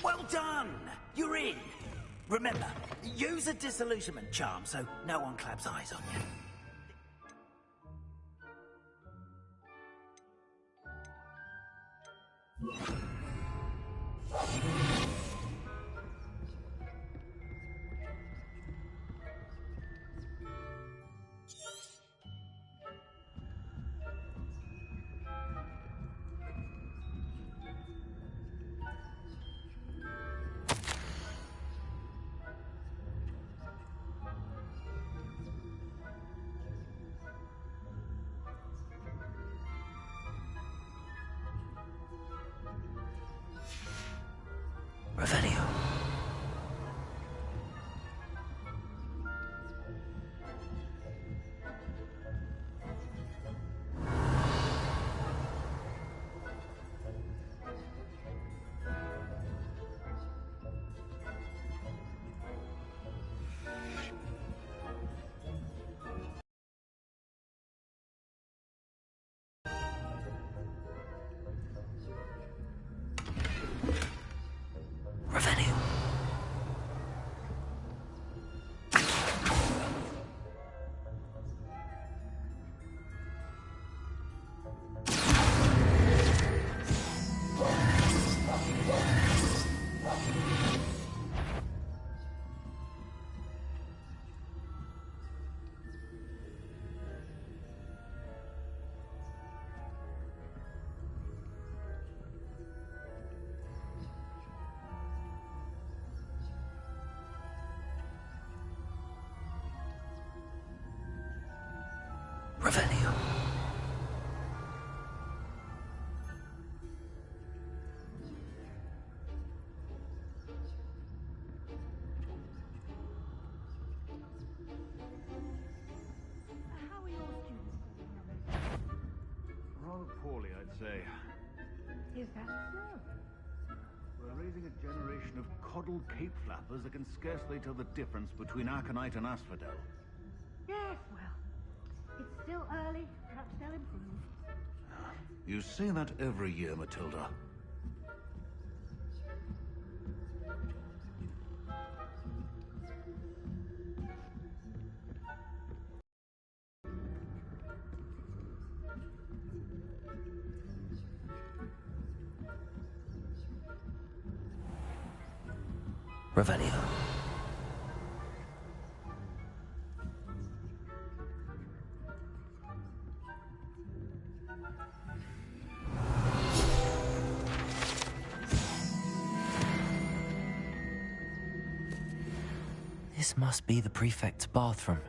Well done! You're in. Remember, use a disillusionment charm so no one claps eyes on you. Revelio. Revelio. How are your students doing? Rather poorly, I'd say. Is that so? We're raising a generation of coddled cape flappers that can scarcely tell the difference between Aconite and Asphodel. Yes, well, it's still early. Perhaps they'll improve. You say that every year, Matilda. Revelio. This must be the prefect's bathroom.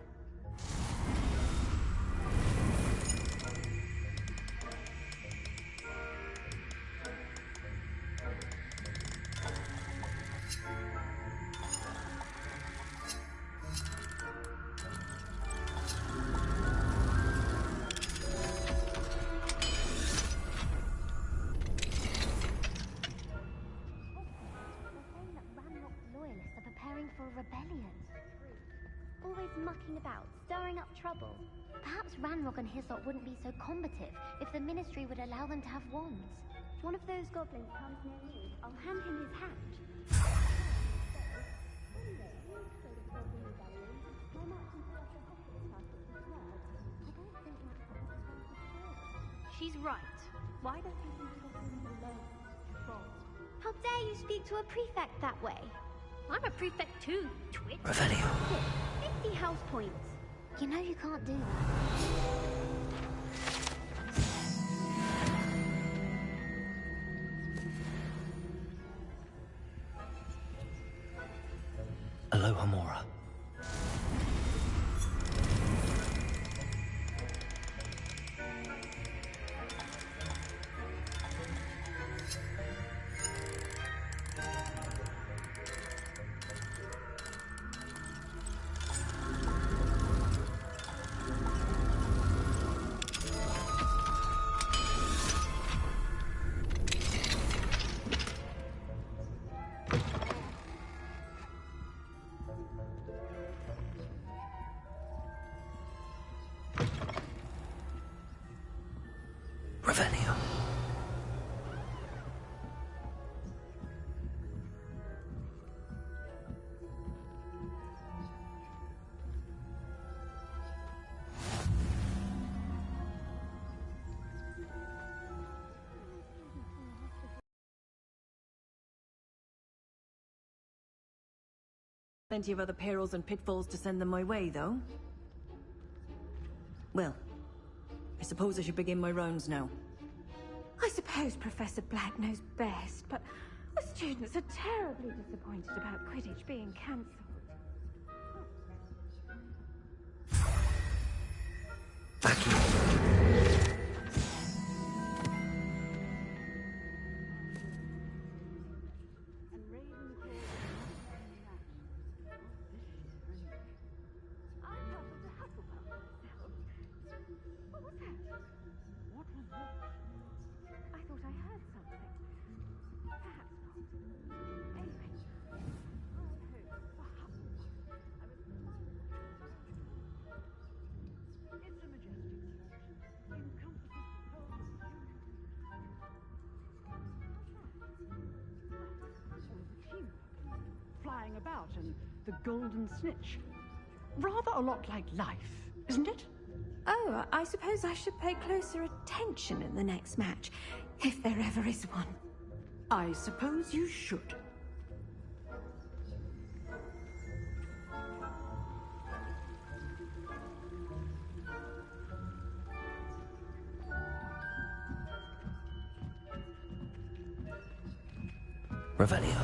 Mucking about, stirring up trouble. Perhaps Ranrock and Hyssop wouldn't be so combative if the Ministry would allow them to have wands. One of those goblins comes near me, I'll hand him his hat. She's right. Why don't you leave him alone? How dare you speak to a prefect that way? I'm a prefect too, twit. Revelio. 50 house points. You know you can't do that. Aloha Mora. Revelio. Plenty of other perils and pitfalls to send them my way, though. Well, I suppose I should begin my rounds now. I suppose Professor Black knows best, but the students are terribly disappointed about Quidditch being cancelled. Flying about and the golden snitch. Rather a lot like life, isn't it? Oh, I suppose I should pay closer attention in the next match, if there ever is one. I suppose you should. Revelio.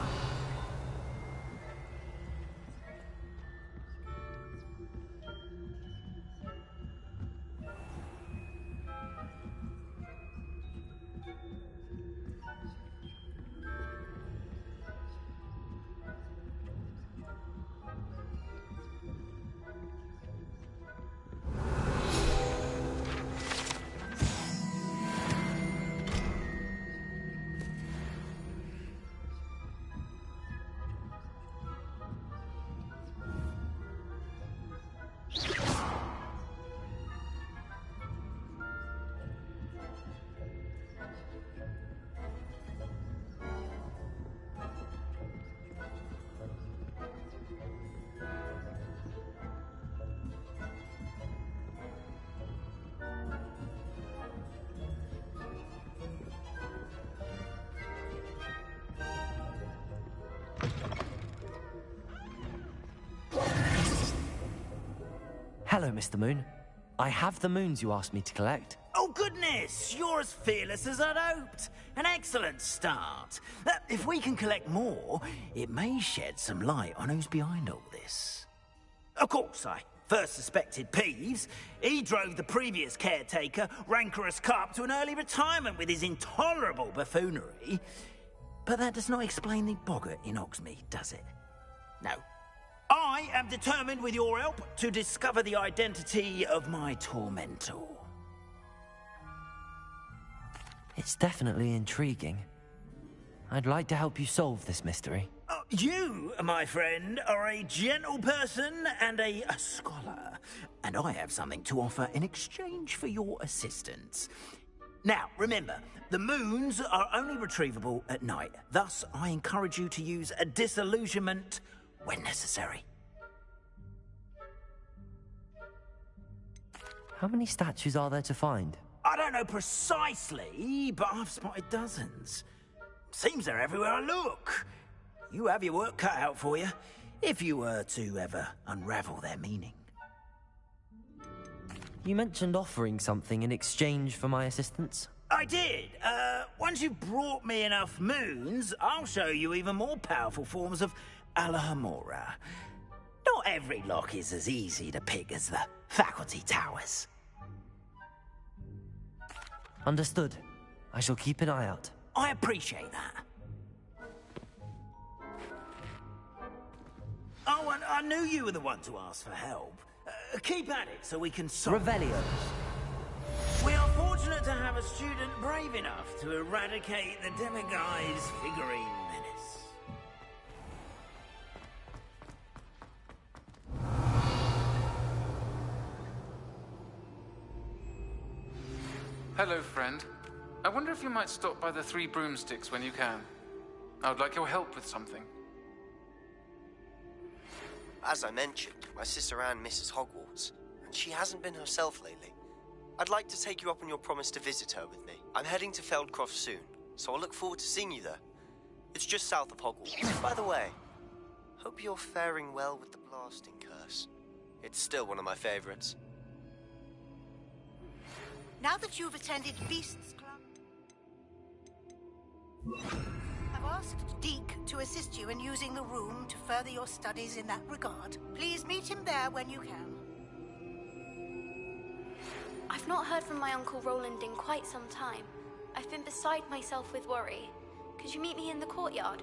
Hello, Mr. Moon. I have the moons you asked me to collect. Oh, goodness! You're as fearless as I'd hoped. An excellent start. If we can collect more, it may shed some light on who's behind all this. Of course, I first suspected Peeves. He drove the previous caretaker, Rancorous Carp, to an early retirement with his intolerable buffoonery. But that does not explain the boggart in Hogsmeade, does it? No. I am determined, with your help, to discover the identity of my tormentor. It's definitely intriguing. I'd like to help you solve this mystery. You, my friend, are a gentle person and a scholar, and I have something to offer in exchange for your assistance. Now, remember, the moons are only retrievable at night. Thus, I encourage you to use a disillusionment when necessary. How many statues are there to find? I don't know precisely, but I've spotted dozens. Seems they're everywhere I look. You have your work cut out for you, if you were to ever unravel their meaning. You mentioned offering something in exchange for my assistance? I did. Once you've brought me enough moons, I'll show you even more powerful forms of Alohomora. Not every lock is as easy to pick as the faculty towers. Understood. I shall keep an eye out. I appreciate that. Oh, and I knew you were the one to ask for help. Keep at it so we can solve... Revelio. We are fortunate to have a student brave enough to eradicate the Demiguise figurine menace. Hello, friend. I wonder if you might stop by the Three Broomsticks when you can. I would like your help with something. As I mentioned, my sister Anne misses Hogwarts, and she hasn't been herself lately. I'd like to take you up on your promise to visit her with me. I'm heading to Feldcroft soon, so I'll look forward to seeing you there. It's just south of Hogwarts. By the way, hope you're faring well with the blasting curse. It's still one of my favorites. Now that you've attended Beasts Club, I've asked Deke to assist you in using the room to further your studies in that regard. Please meet him there when you can. I've not heard from my Uncle Roland in quite some time. I've been beside myself with worry. Could you meet me in the courtyard?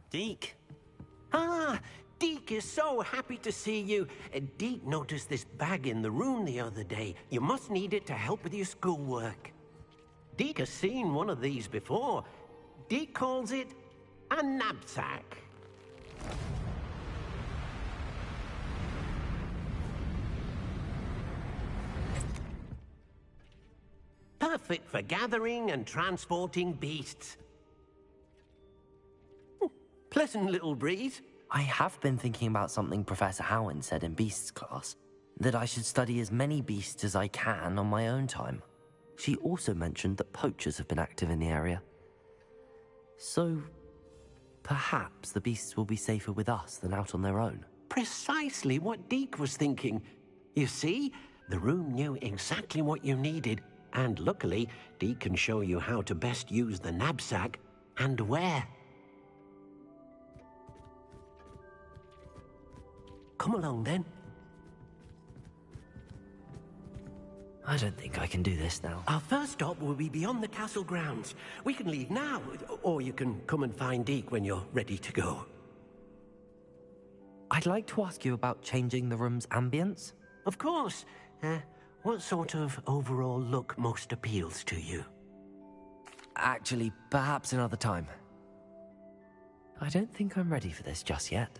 Deke. Ah, Deke is so happy to see you. Deke noticed this bag in the room the other day. You must need it to help with your schoolwork. Deke has seen one of these before. Deke calls it a knapsack. Perfect for gathering and transporting beasts. Pleasant little breeze. I have been thinking about something Professor Howen said in Beasts class, that I should study as many beasts as I can on my own time. She also mentioned that poachers have been active in the area. So, perhaps the beasts will be safer with us than out on their own. Precisely what Deke was thinking. You see, the room knew exactly what you needed, and luckily, Deke can show you how to best use the knapsack and where. Come along, then. I don't think I can do this now. Our first stop will be beyond the castle grounds. We can leave now, or you can come and find Deke when you're ready to go. I'd like to ask you about changing the room's ambience. Of course. What sort of overall look most appeals to you? Actually, perhaps another time. I don't think I'm ready for this just yet.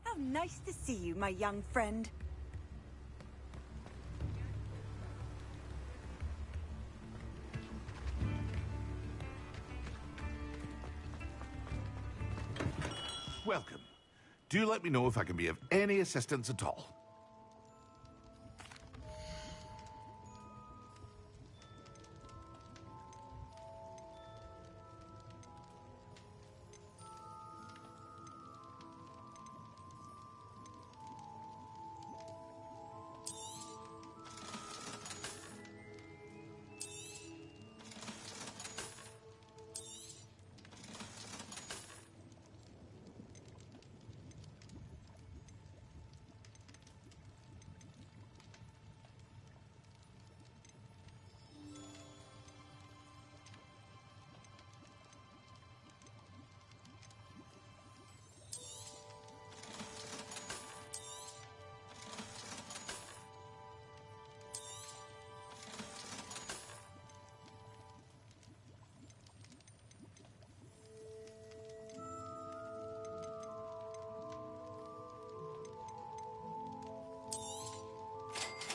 How nice to see you, my young friend. Welcome. Do let me know if I can be of any assistance at all.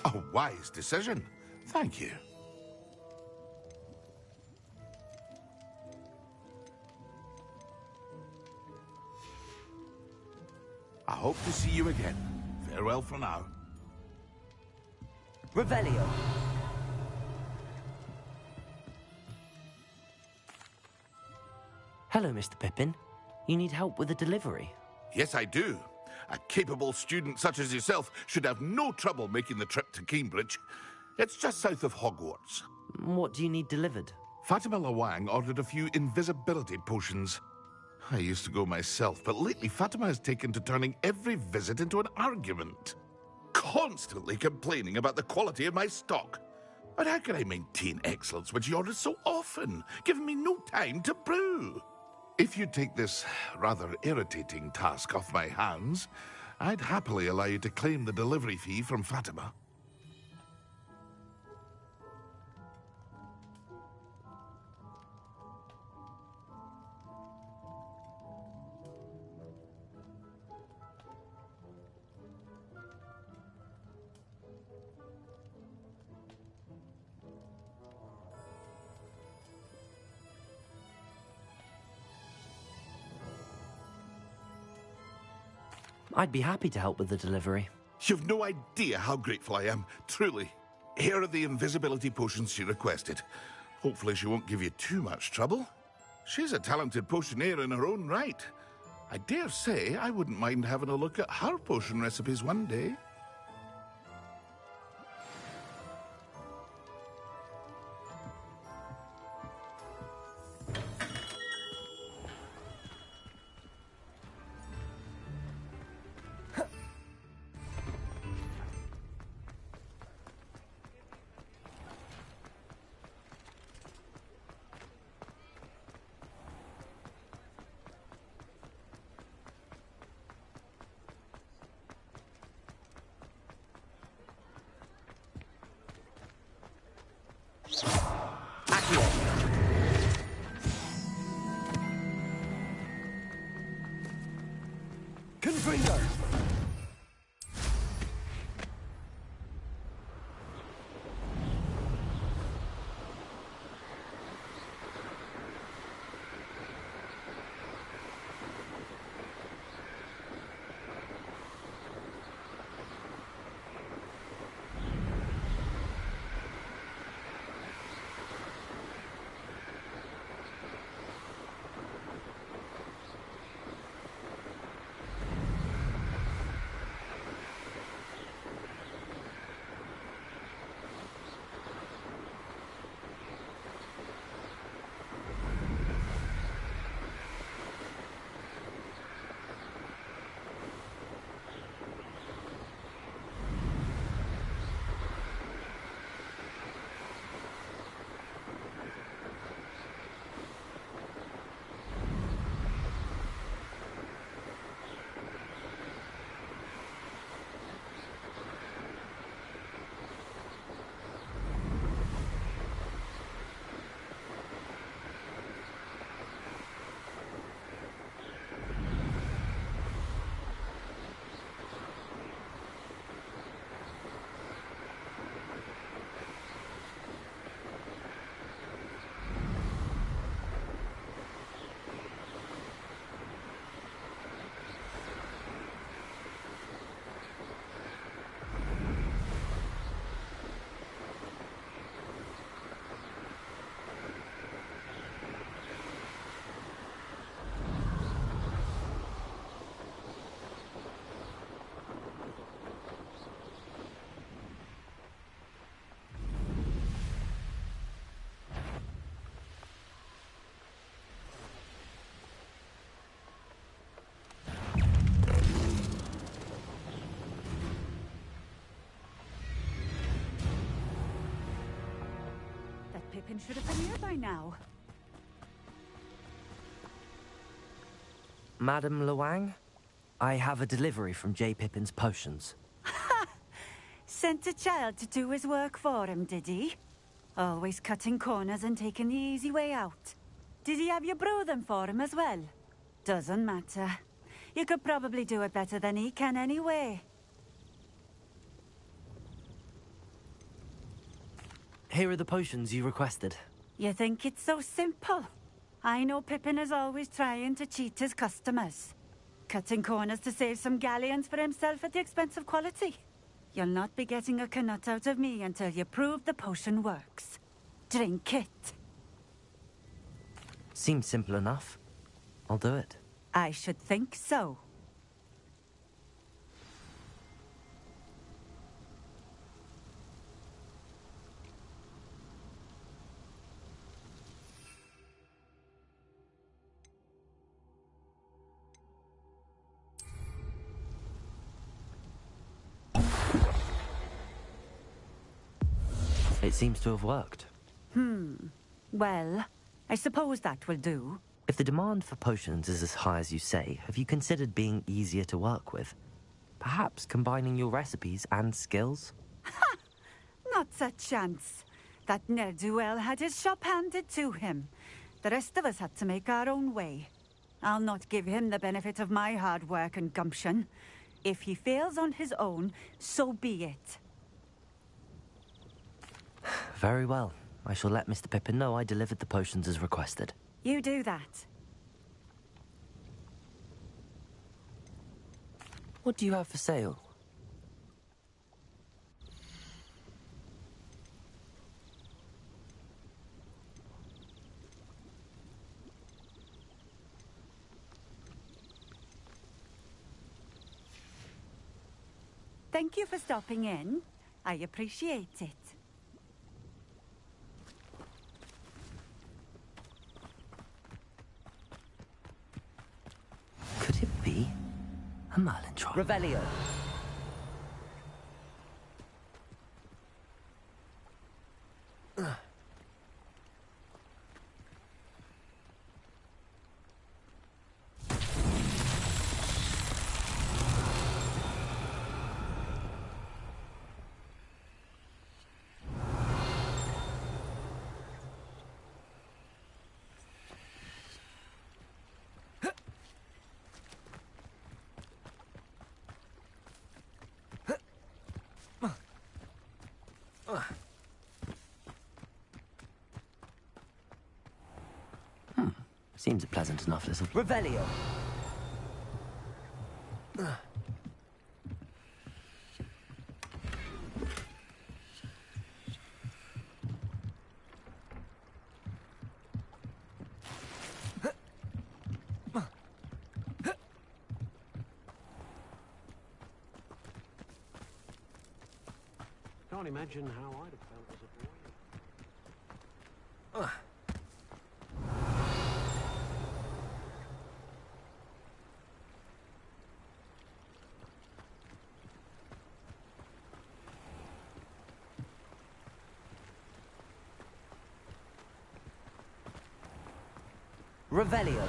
A wise decision. Thank you. I hope to see you again. Farewell for now. Revelio. Hello, Mr. Pippin. You need help with a delivery? Yes, I do. A capable student such as yourself should have no trouble making the trip to Cambridge. It's just south of Hogwarts. What do you need delivered? Fatima Lawang ordered a few invisibility potions. I used to go myself, but lately Fatima has taken to turning every visit into an argument. Constantly complaining about the quality of my stock. But how can I maintain excellence when she orders so often, giving me no time to brew? If you take this rather irritating task off my hands, I'd happily allow you to claim the delivery fee from Fatima. I'd be happy to help with the delivery. You've no idea how grateful I am, truly. Here are the invisibility potions she requested. Hopefully she won't give you too much trouble. She's a talented potioneer in her own right. I dare say I wouldn't mind having a look at her potion recipes one day. Confringo! Pippin should have been here by now. Madam Lawang, I have a delivery from J. Pippin's potions. Sent a child to do his work for him, did he? Always cutting corners and taking the easy way out. Did he have you brew them for him as well? Doesn't matter. You could probably do it better than he can anyway. Here are the potions you requested. You think it's so simple? I know Pippin is always trying to cheat his customers. Cutting corners to save some galleons for himself at the expense of quality. You'll not be getting a Knut out of me until you prove the potion works. Drink it. Seems simple enough. I'll do it. I should think so. It seems to have worked. Well, I suppose that will do. If the demand for potions is as high as you say, have you considered being easier to work with? Perhaps combining your recipes and skills? Not a chance. That ne'er-do-well had his shop handed to him. The rest of us had to make our own way. I'll not give him the benefit of my hard work and gumption. If he fails on his own, so be it. Very well. I shall let Mr. Pippin know I delivered the potions as requested. You do that. What do you have for sale? Thank you for stopping in. I appreciate it. Could it be a Merlin-trap? Revelio. Seems a pleasant enough little... Revelio. Can't imagine how I'd have felt as a boy. Revelio.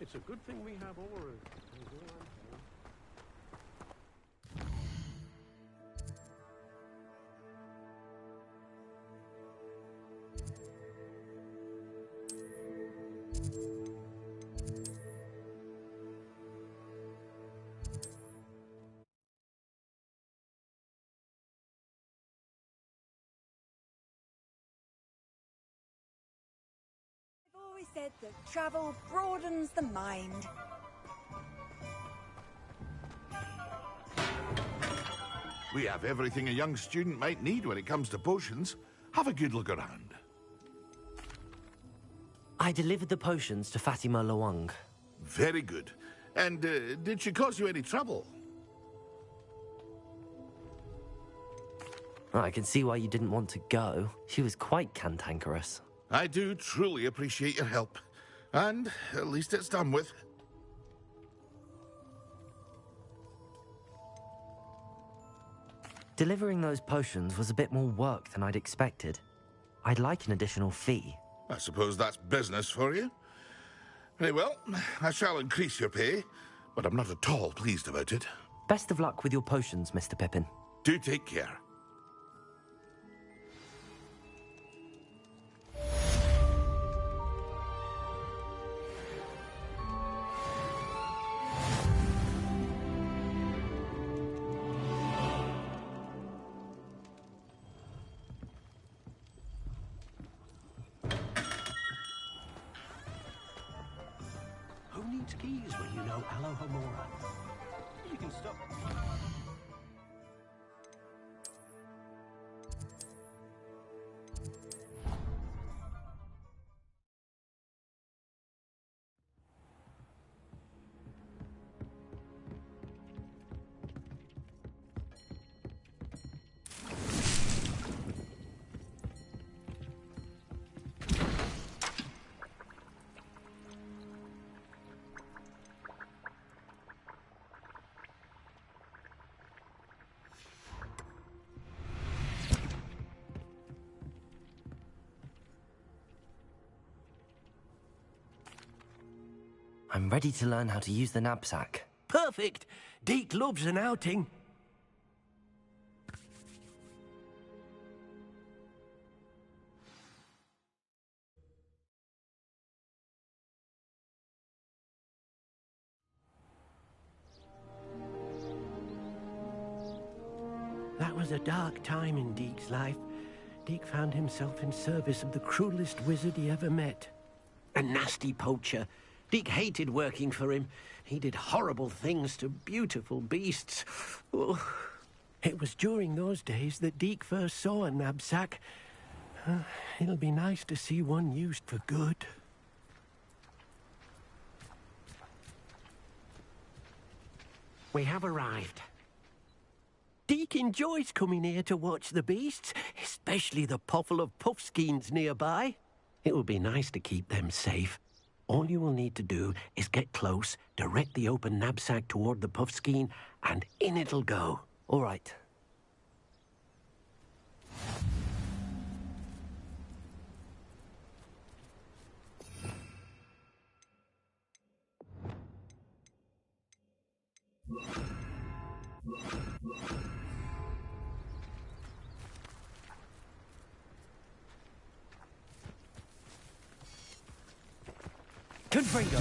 It's a good thing we have auras. Always said that travel broadens the mind. We have everything a young student might need when it comes to potions. Have a good look around. I delivered the potions to Fatima Lawang. Very good. And did she cause you any trouble? I can see why you didn't want to go. She was quite cantankerous. I do truly appreciate your help. And at least it's done with. Delivering those potions was a bit more work than I'd expected. I'd like an additional fee. I suppose that's business for you. Very well, I shall increase your pay, but I'm not at all pleased about it. Best of luck with your potions, Mr. Pippin. Do take care. you know Alohomora. You can stop. I'm ready to learn how to use the knapsack. Perfect! Deke loves an outing. That was a dark time in Deke's life. Deke found himself in service of the cruelest wizard he ever met. A nasty poacher. Deke hated working for him. He did horrible things to beautiful beasts. Oh. It was during those days that Deke first saw a knapsack. It'll be nice to see one used for good. We have arrived. Deke enjoys coming here to watch the beasts, especially the potful of puffskeins nearby. It will be nice to keep them safe. All you will need to do is get close, direct the open knapsack toward the puffskein, and in it'll go. All right. Confringo!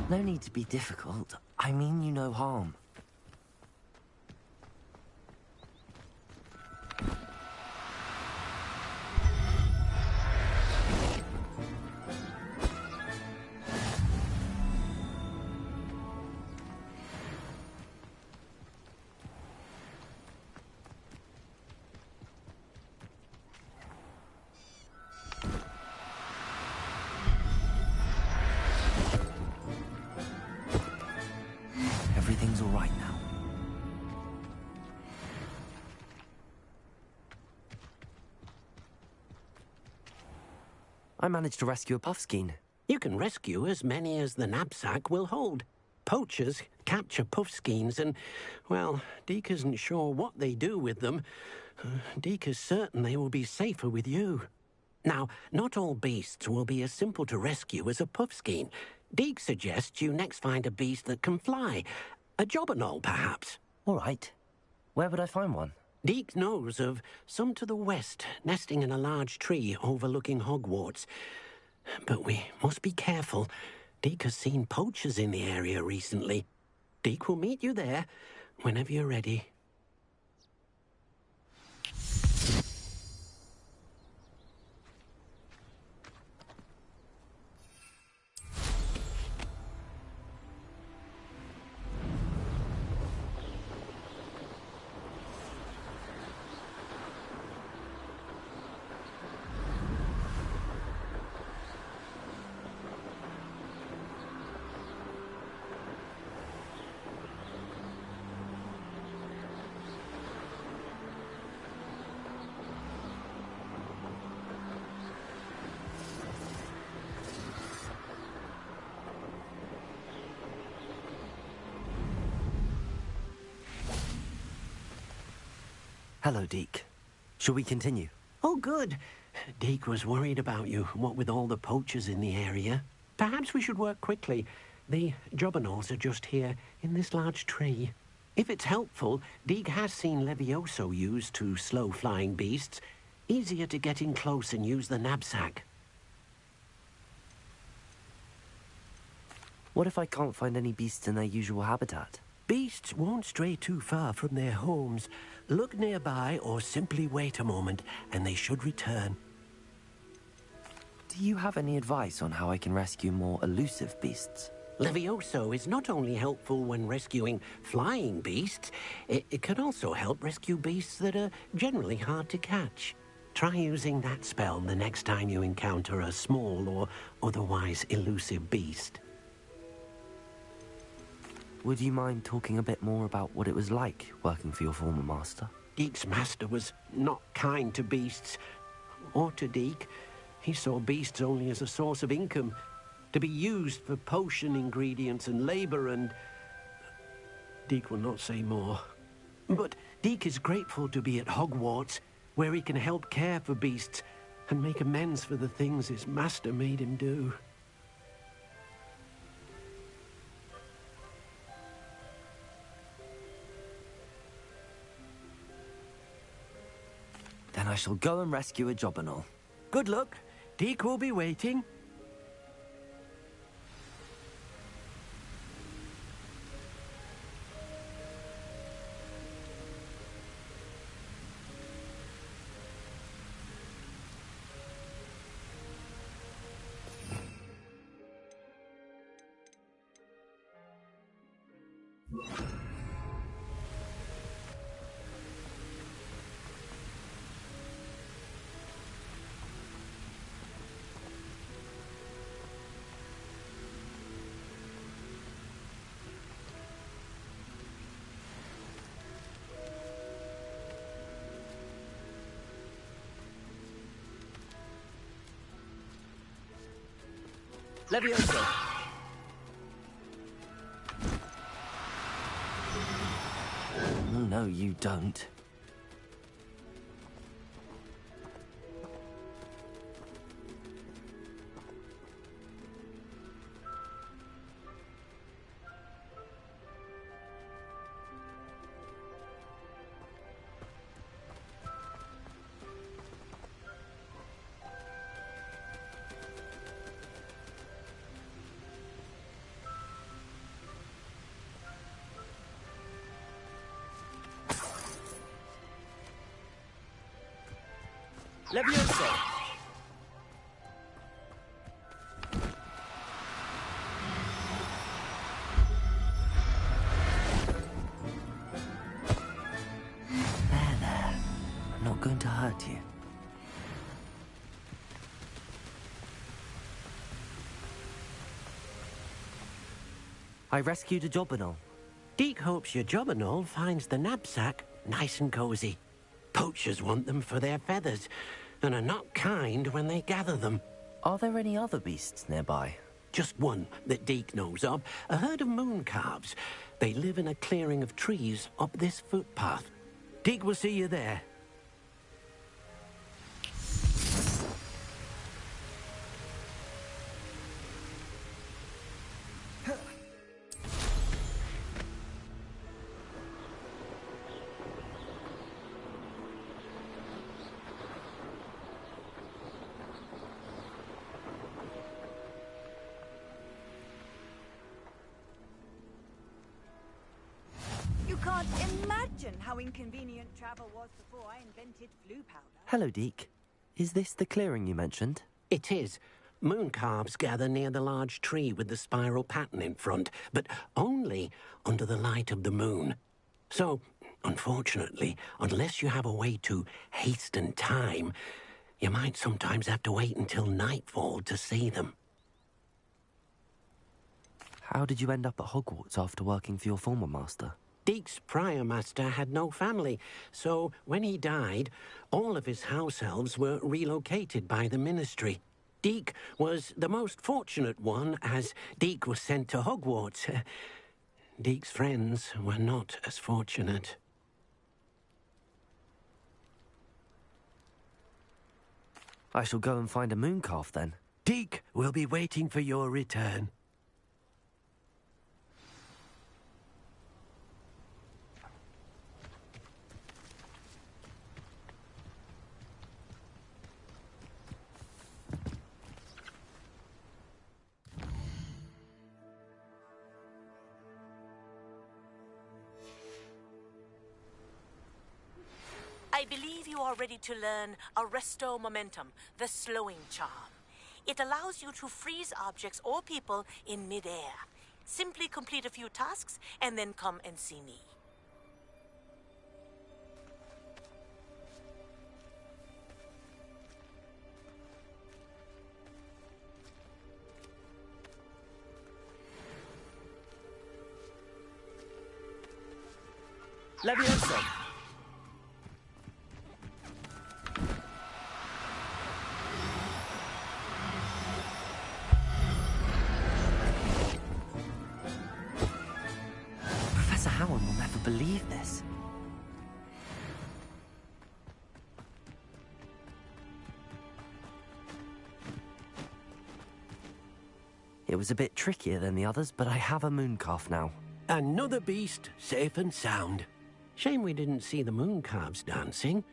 No need to be difficult. I mean you no harm. Everything's all right now. I managed to rescue a puffskein. You can rescue as many as the knapsack will hold. Poachers capture puffskeins and, well, Deke isn't sure what they do with them. Deke is certain they will be safer with you. Now, not all beasts will be as simple to rescue as a puffskein. Deke suggests you next find a beast that can fly. A jobberknoll, perhaps. All right. Where would I find one? Deke knows of some to the west, nesting in a large tree overlooking Hogwarts. But we must be careful. Deke has seen poachers in the area recently. Deke will meet you there whenever you're ready. Hello, Deke. Shall we continue? Oh, good. Deke was worried about you, what with all the poachers in the area. Perhaps we should work quickly. The jobberknolls are just here, in this large tree. If it's helpful, Deke has seen Levioso used to slow flying beasts. Easier to get in close and use the knapsack. What if I can't find any beasts in their usual habitat? Beasts won't stray too far from their homes. Look nearby or simply wait a moment, and they should return. Do you have any advice on how I can rescue more elusive beasts? Levioso is not only helpful when rescuing flying beasts, it can also help rescue beasts that are generally hard to catch. Try using that spell the next time you encounter a small or otherwise elusive beast. Would you mind talking a bit more about what it was like working for your former master? Deke's master was not kind to beasts, or to Deke. He saw beasts only as a source of income, to be used for potion ingredients and labor, and Deke will not say more. But Deke is grateful to be at Hogwarts, where he can help care for beasts and make amends for the things his master made him do. Then I shall go and rescue a jobberknoll. Good luck. Deke will be waiting. Levioso! No, you don't. Levioso! There. I'm not going to hurt you. I rescued a jobberknoll. Deke hopes your jobberknoll finds the knapsack nice and cozy. Poachers want them for their feathers, and are not kind when they gather them. Are there any other beasts nearby? Just one that Deke knows of, a herd of moon calves. They live in a clearing of trees up this footpath. Deke will see you there. You can't imagine how inconvenient travel was before I invented flue powder. Hello, Deke. Is this the clearing you mentioned? It is. Moon calves gather near the large tree with the spiral pattern in front, but only under the light of the moon. So, unfortunately, unless you have a way to hasten time, you might sometimes have to wait until nightfall to see them. How did you end up at Hogwarts after working for your former master? Deke's prior master had no family, so when he died, all of his house elves were relocated by the ministry. Deke was the most fortunate one, as Deke was sent to Hogwarts. Deke's friends were not as fortunate. I shall go and find a mooncalf then. Deke will be waiting for your return. I believe you are ready to learn Arresto Momentum, the slowing charm. It allows you to freeze objects or people in midair. Simply complete a few tasks and then come and see me. Levioso! Professor Howard will never believe this. It was a bit trickier than the others, but I have a mooncalf now. Another beast, safe and sound. Shame we didn't see the mooncalves dancing.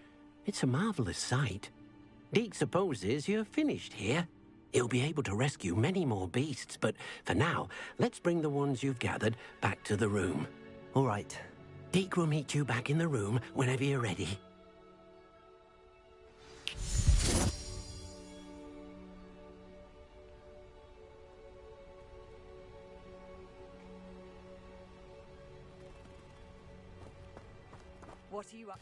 It's a marvelous sight. Deke supposes you're finished here. He'll be able to rescue many more beasts, but for now, let's bring the ones you've gathered back to the room. All right. Deke will meet you back in the room whenever you're ready. What are you up?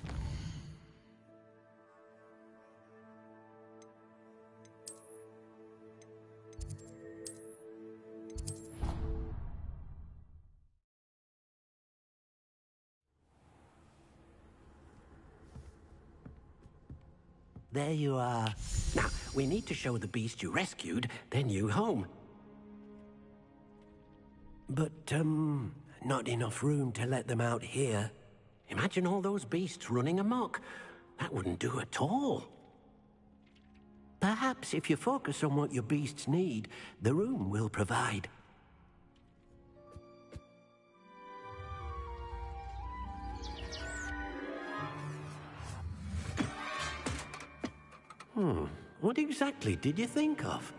There you are. Now, we need to show the beast you rescued their new home. But, not enough room to let them out here. Imagine all those beasts running amok. That wouldn't do at all. Perhaps if you focus on what your beasts need, the room will provide. What exactly did you think of?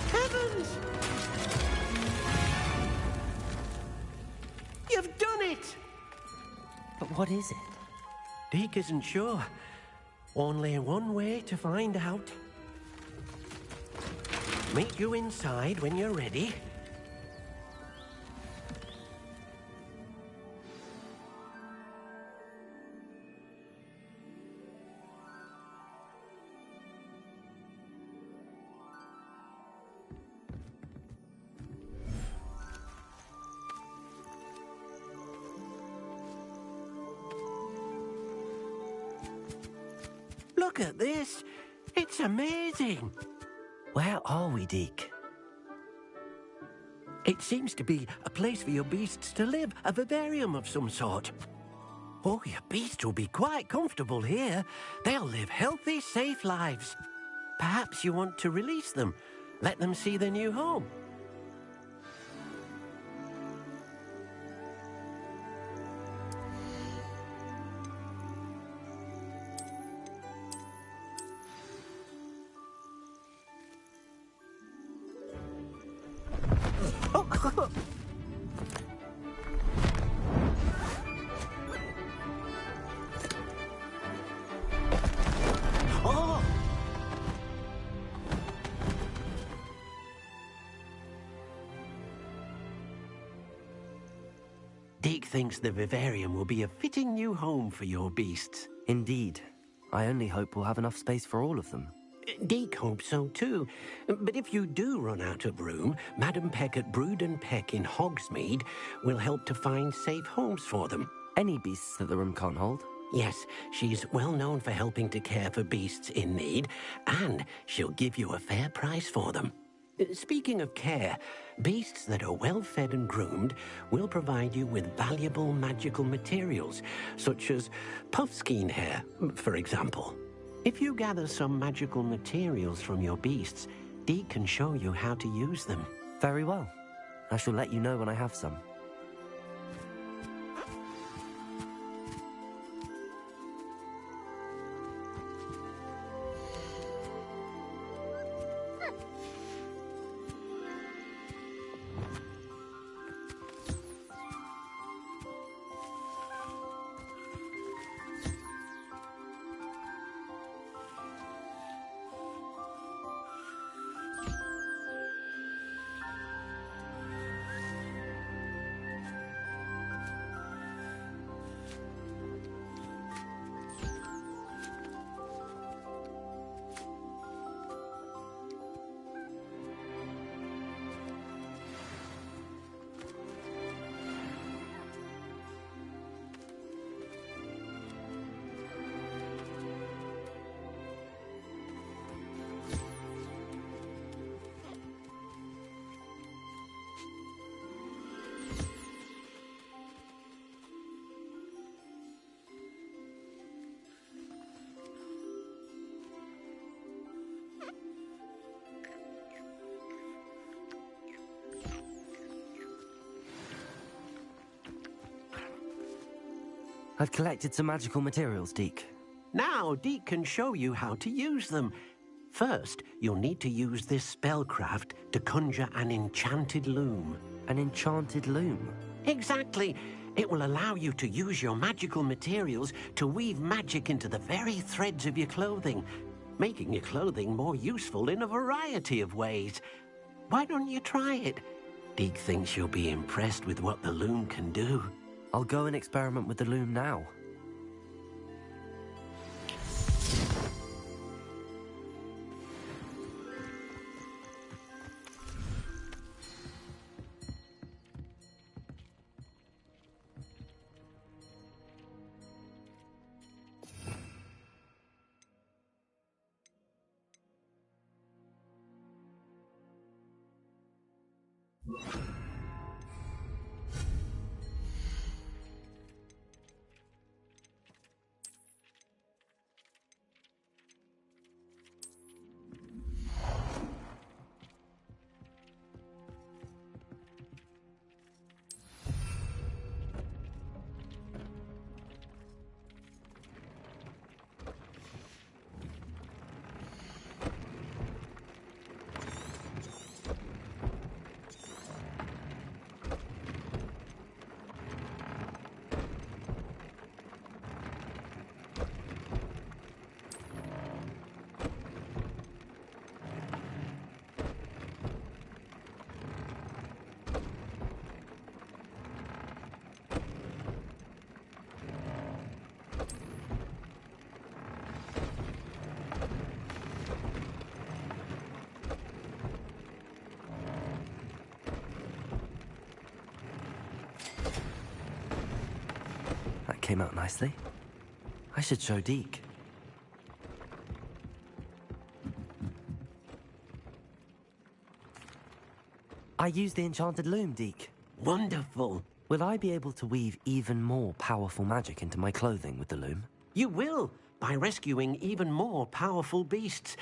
Heavens! You've done it! But what is it? Deke isn't sure. Only one way to find out. Meet you inside when you're ready. Look at this. It's amazing. Where are we, Deke? It seems to be a place for your beasts to live, a vivarium of some sort. Oh, your beasts will be quite comfortable here. They'll live healthy, safe lives. Perhaps you want to release them, let them see their new home. Deke thinks the vivarium will be a fitting new home for your beasts. Indeed. I only hope we'll have enough space for all of them. Deke hopes so too. But if you do run out of room, Madam Peck at Brood and Peck in Hogsmeade will help to find safe homes for them. Any beasts that the room can't hold? Yes, she's well known for helping to care for beasts in need, and she'll give you a fair price for them. Speaking of care, beasts that are well fed and groomed will provide you with valuable magical materials, such as puffskein hair, for example. If you gather some magical materials from your beasts, Dee can show you how to use them. Very well. I shall let you know when I have some. I've collected some magical materials, Deke. Now, Deke can show you how to use them. First, you'll need to use this spellcraft to conjure an enchanted loom. An enchanted loom? Exactly. It will allow you to use your magical materials to weave magic into the very threads of your clothing, making your clothing more useful in a variety of ways. Why don't you try it? Deke thinks you'll be impressed with what the loom can do. I'll go and experiment with the loom now. Came out nicely. I should show Deke. I used the enchanted loom, Deke. Wonderful. Will I be able to weave even more powerful magic into my clothing with the loom? You will, by rescuing even more powerful beasts.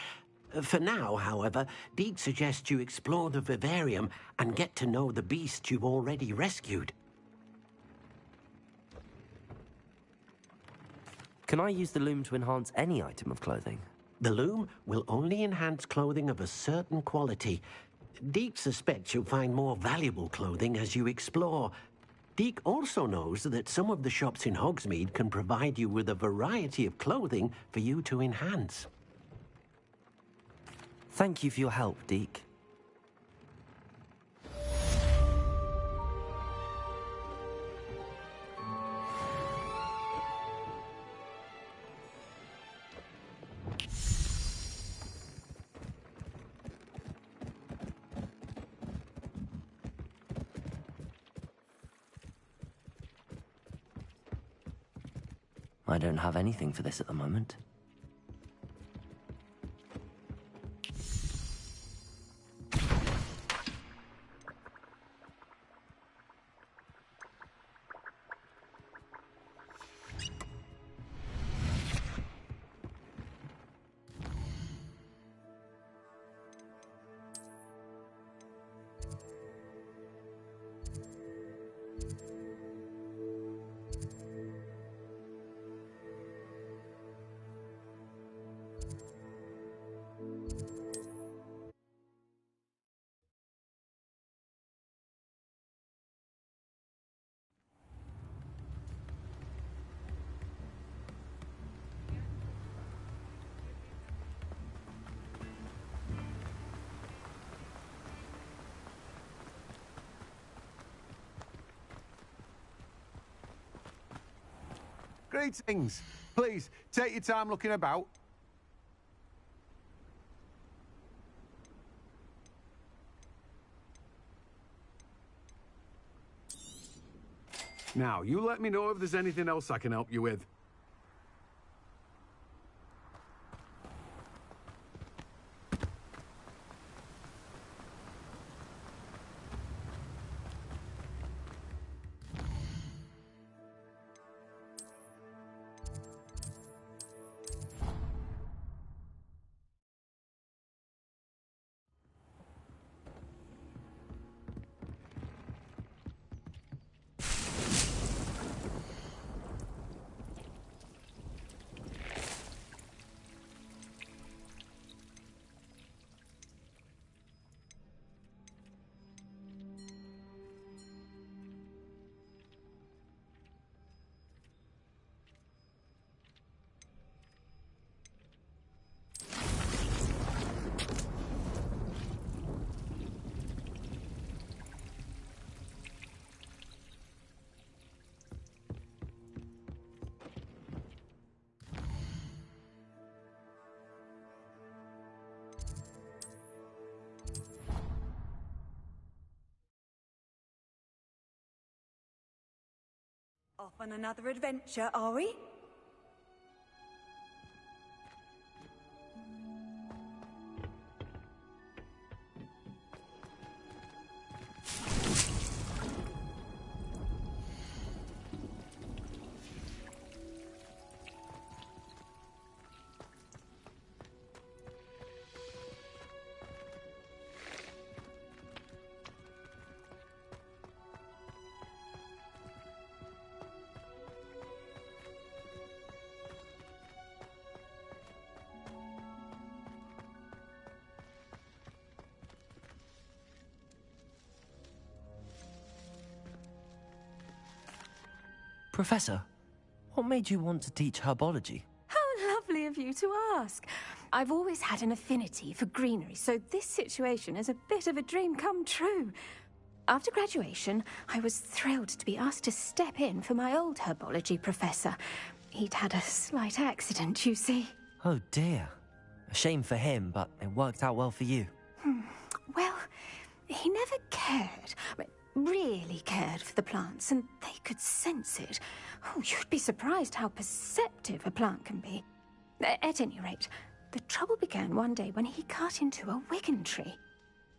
For now, however, Deke suggests you explore the vivarium and get to know the beasts you've already rescued. Can I use the loom to enhance any item of clothing? The loom will only enhance clothing of a certain quality. Deke suspects you'll find more valuable clothing as you explore. Deke also knows that some of the shops in Hogsmeade can provide you with a variety of clothing for you to enhance. Thank you for your help, Deke. I don't have anything for this at the moment. Greetings. Please, take your time looking about. Now, you let me know if there's anything else I can help you with. Off on another adventure, are we? Professor, what made you want to teach herbology? How lovely of you to ask. I've always had an affinity for greenery, so this situation is a bit of a dream come true. After graduation, I was thrilled to be asked to step in for my old herbology professor. He'd had a slight accident, you see. Oh dear. A shame for him, but it worked out well for you. Well, he never cared, really cared for the plants, and they could sense it. Oh, you'd be surprised how perceptive a plant can be. At any rate, the trouble began one day when he cut into a wigan tree.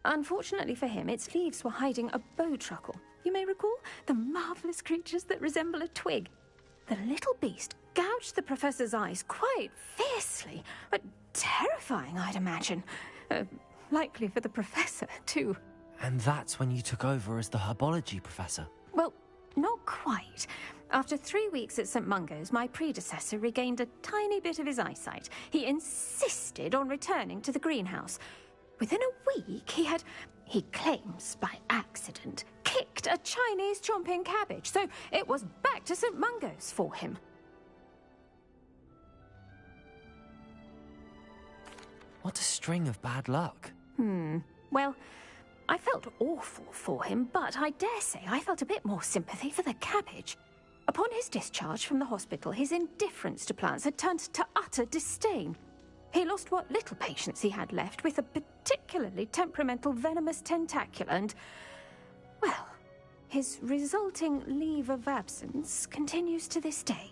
Unfortunately for him, its leaves were hiding a bowtruckle. You may recall the marvellous creatures that resemble a twig. The little beast gouged the professor's eyes quite fiercely, but terrifying, I'd imagine. Likely for the professor, too. And that's when you took over as the herbology professor? Well, not quite. After 3 weeks at St. Mungo's, my predecessor regained a tiny bit of his eyesight. He insisted on returning to the greenhouse. Within a week, he claims by accident, kicked a Chinese chomping cabbage, so it was back to St. Mungo's for him. What a string of bad luck. Well, I felt awful for him, but I dare say I felt a bit more sympathy for the cabbage. Upon his discharge from the hospital, his indifference to plants had turned to utter disdain. He lost what little patience he had left with a particularly temperamental venomous tentacula and, well, his resulting leave of absence continues to this day.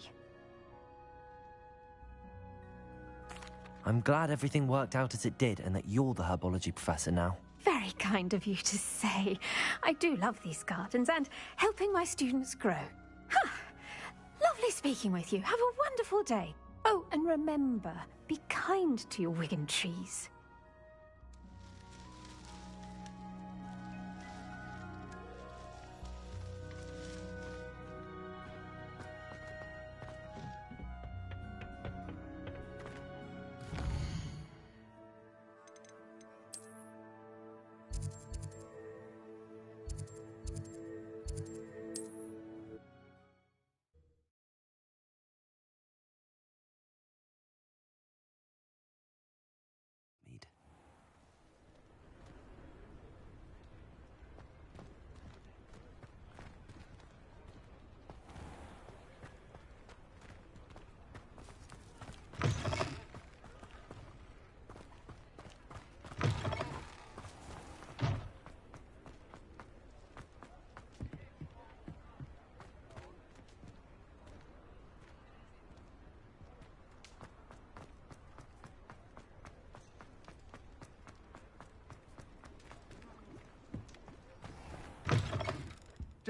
I'm glad everything worked out as it did and that you're the herbology professor now. Very kind of you to say. I do love these gardens and helping my students grow. Lovely speaking with you. Have a wonderful day. Oh, and remember, be kind to your wigan trees.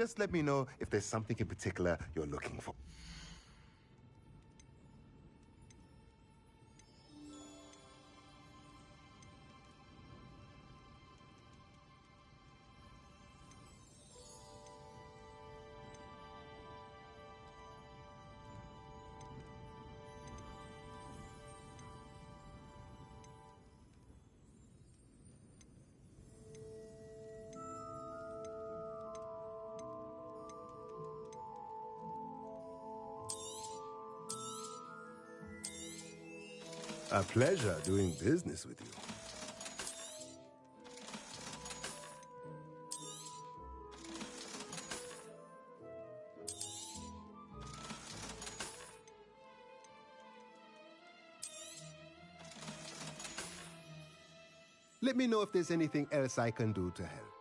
Just let me know if there's something in particular you're looking for. A pleasure doing business with you. Let me know if there's anything else I can do to help.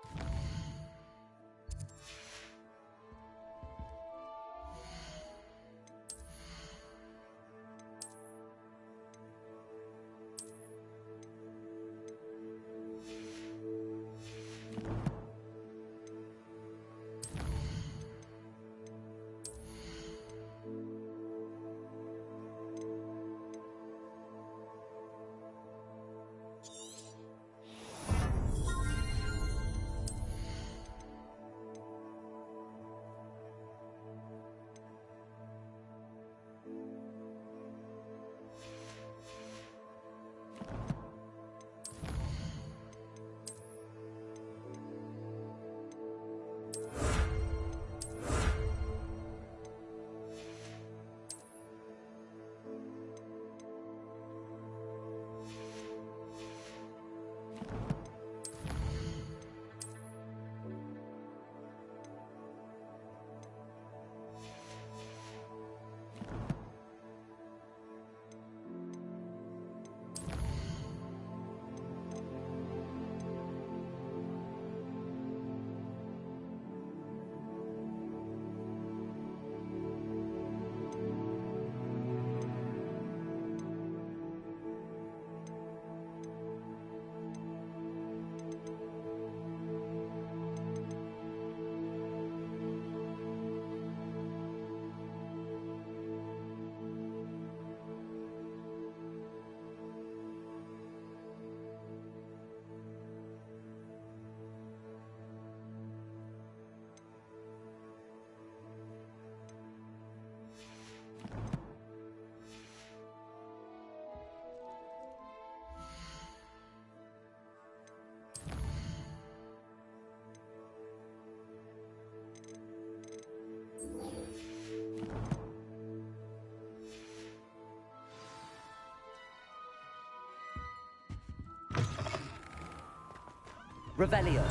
Revelio.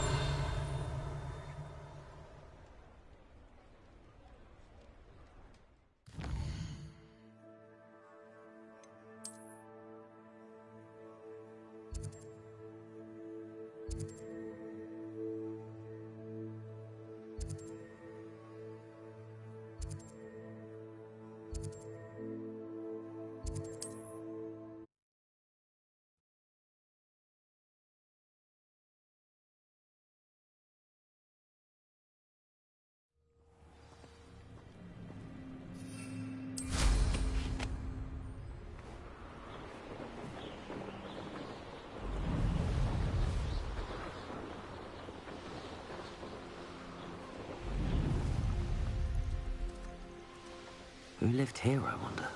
Who lived here, I wonder?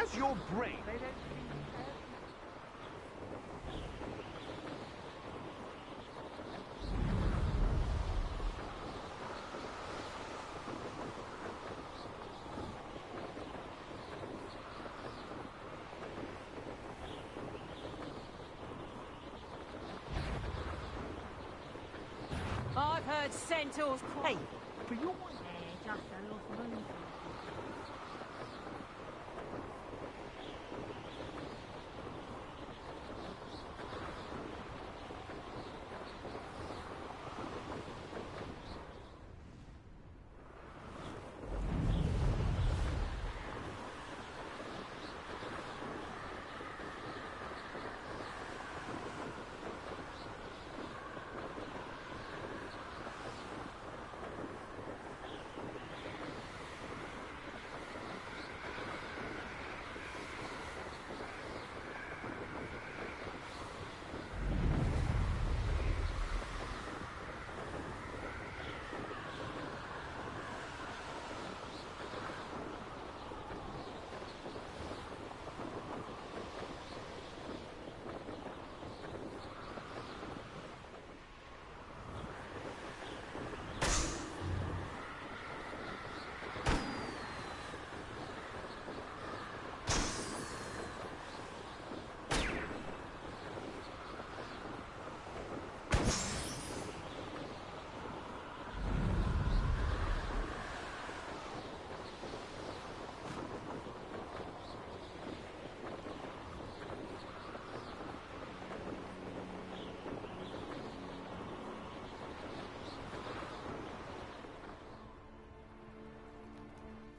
How's your brain? I've heard centaurs cry. Hey, for your... Just a lost moon.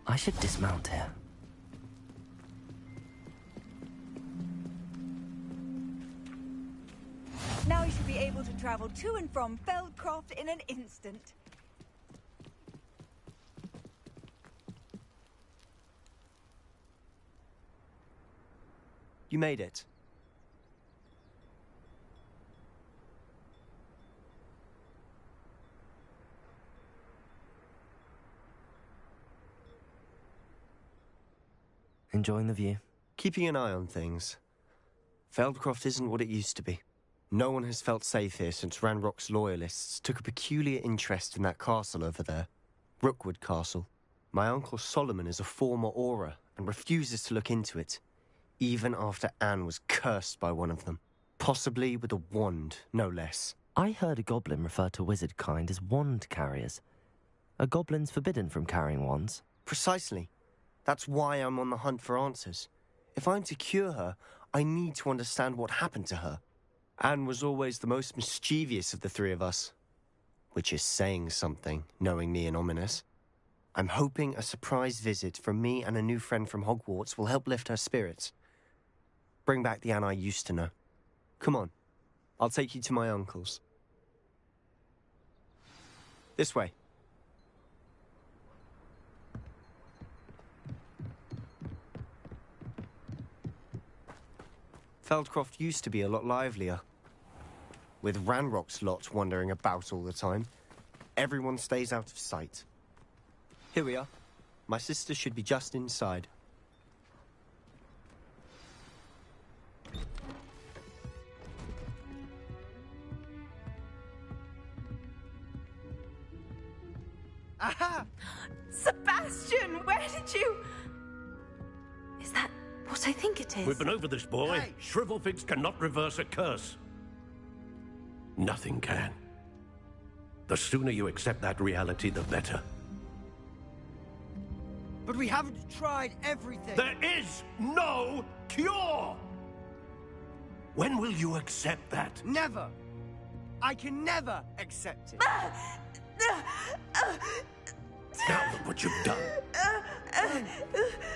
I should dismount here. Now you should be able to travel to and from Feldcroft in an instant. You made it. Enjoying the view? Keeping an eye on things. Feldcroft isn't what it used to be. No one has felt safe here since Ranrock's loyalists took a peculiar interest in that castle over there. Rookwood Castle. My uncle Solomon is a former Auror and refuses to look into it, even after Anne was cursed by one of them. Possibly with a wand, no less. I heard a goblin refer to wizard kind as wand carriers. Are goblins forbidden from carrying wands? Precisely. That's why I'm on the hunt for answers. If I'm to cure her, I need to understand what happened to her. Anne was always the most mischievous of the three of us. Which is saying something, knowing me and ominous. I'm hoping a surprise visit from me and a new friend from Hogwarts will help lift her spirits. Bring back the Anne I used to know. Come on, I'll take you to my uncle's. This way. Feldcroft used to be a lot livelier. With Ranrock's lot wandering about all the time, everyone stays out of sight. Here we are. My sister should be just inside. Aha! Sebastian, where did you... Is that what I think it is? We've been over this, boy. Hey. Shrivelfigs cannot reverse a curse. Nothing can. The sooner you accept that reality, the better. But we haven't tried everything. There is no cure! When will you accept that? Never. I can never accept it. Now look what you've done.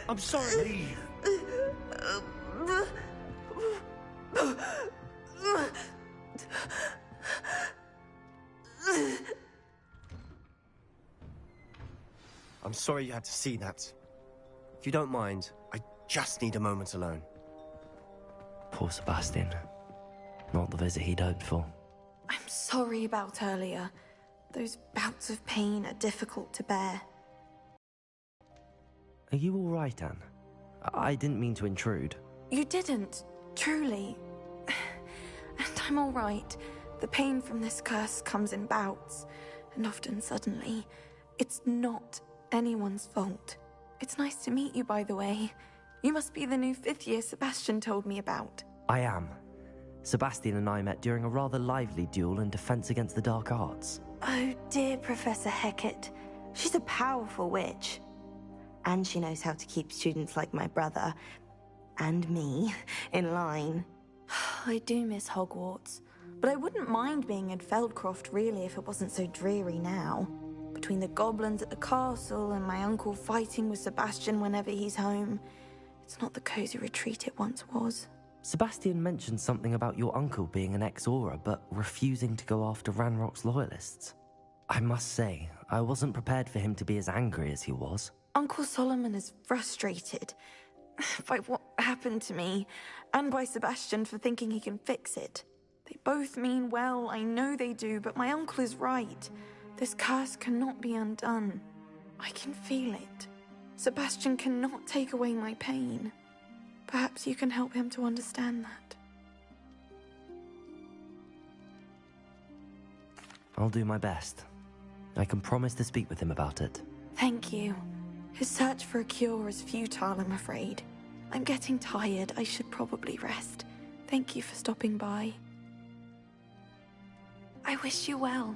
I'm sorry. I'm sorry you had to see that. If you don't mind, I just need a moment alone. Poor Sebastian. Not the visit he'd hoped for. I'm sorry about earlier. Those bouts of pain are difficult to bear. Are you all right, Anne? I didn't mean to intrude. You didn't, truly. And I'm all right. The pain from this curse comes in bouts, and often suddenly. It's not anyone's fault. It's nice to meet you, by the way. You must be the new 5th year Sebastian told me about. I am. Sebastian and I met during a rather lively duel in Defense Against the Dark Arts. Oh dear, Professor Hecat. She's a powerful witch. And she knows how to keep students like my brother, and me, in line. I do miss Hogwarts, but I wouldn't mind being in Feldcroft really if it wasn't so dreary now. Between the goblins at the castle and my uncle fighting with Sebastian whenever he's home, it's not the cozy retreat it once was. Sebastian mentioned something about your uncle being an ex-Auror, but refusing to go after Ranrock's loyalists. I must say, I wasn't prepared for him to be as angry as he was. Uncle Solomon is frustrated by what happened to me, and by Sebastian for thinking he can fix it. They both mean well, I know they do, but my uncle is right. This curse cannot be undone. I can feel it. Sebastian cannot take away my pain. Perhaps you can help him to understand that. I'll do my best. I can promise to speak with him about it. Thank you. His search for a cure is futile, I'm afraid. I'm getting tired. I should probably rest. Thank you for stopping by. I wish you well.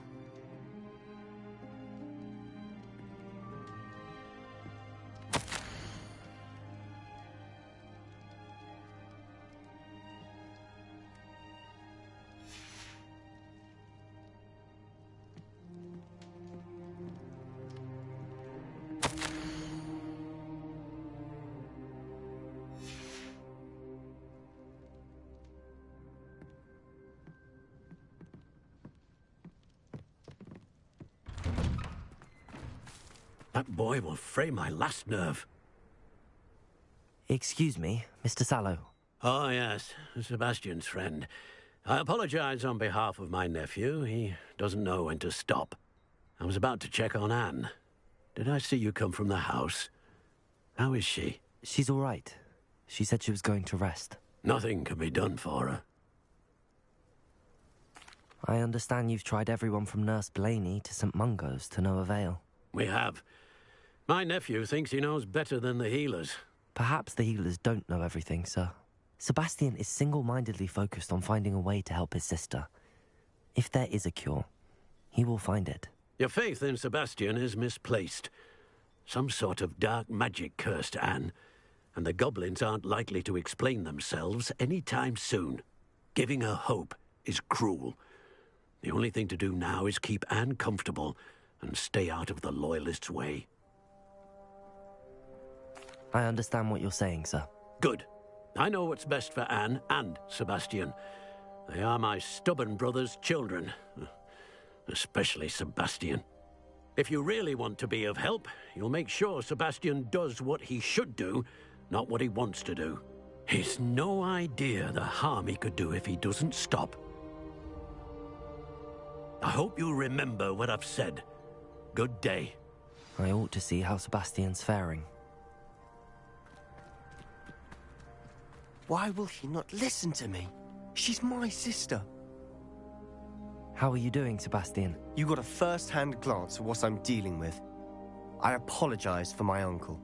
That boy will fray my last nerve. Excuse me, Mr. Sallow. Oh, yes, Sebastian's friend. I apologize on behalf of my nephew. He doesn't know when to stop. I was about to check on Anne. Did I see you come from the house? How is she? She's all right. She said she was going to rest. Nothing can be done for her. I understand you've tried everyone from Nurse Blaney to St. Mungo's to no avail. We have. My nephew thinks he knows better than the healers. Perhaps the healers don't know everything, sir. Sebastian is single-mindedly focused on finding a way to help his sister. If there is a cure, he will find it. Your faith in Sebastian is misplaced. Some sort of dark magic cursed Anne, and the goblins aren't likely to explain themselves any time soon. Giving her hope is cruel. The only thing to do now is keep Anne comfortable and stay out of the Loyalists' way. I understand what you're saying, sir. Good. I know what's best for Anne and Sebastian. They are my stubborn brother's children. Especially Sebastian. If you really want to be of help, you'll make sure Sebastian does what he should do, not what he wants to do. He's no idea the harm he could do if he doesn't stop. I hope you'll remember what I've said. Good day. I ought to see how Sebastian's faring. Why will he not listen to me? She's my sister. How are you doing, Sebastian? You got a first-hand glance at what I'm dealing with. I apologize for my uncle.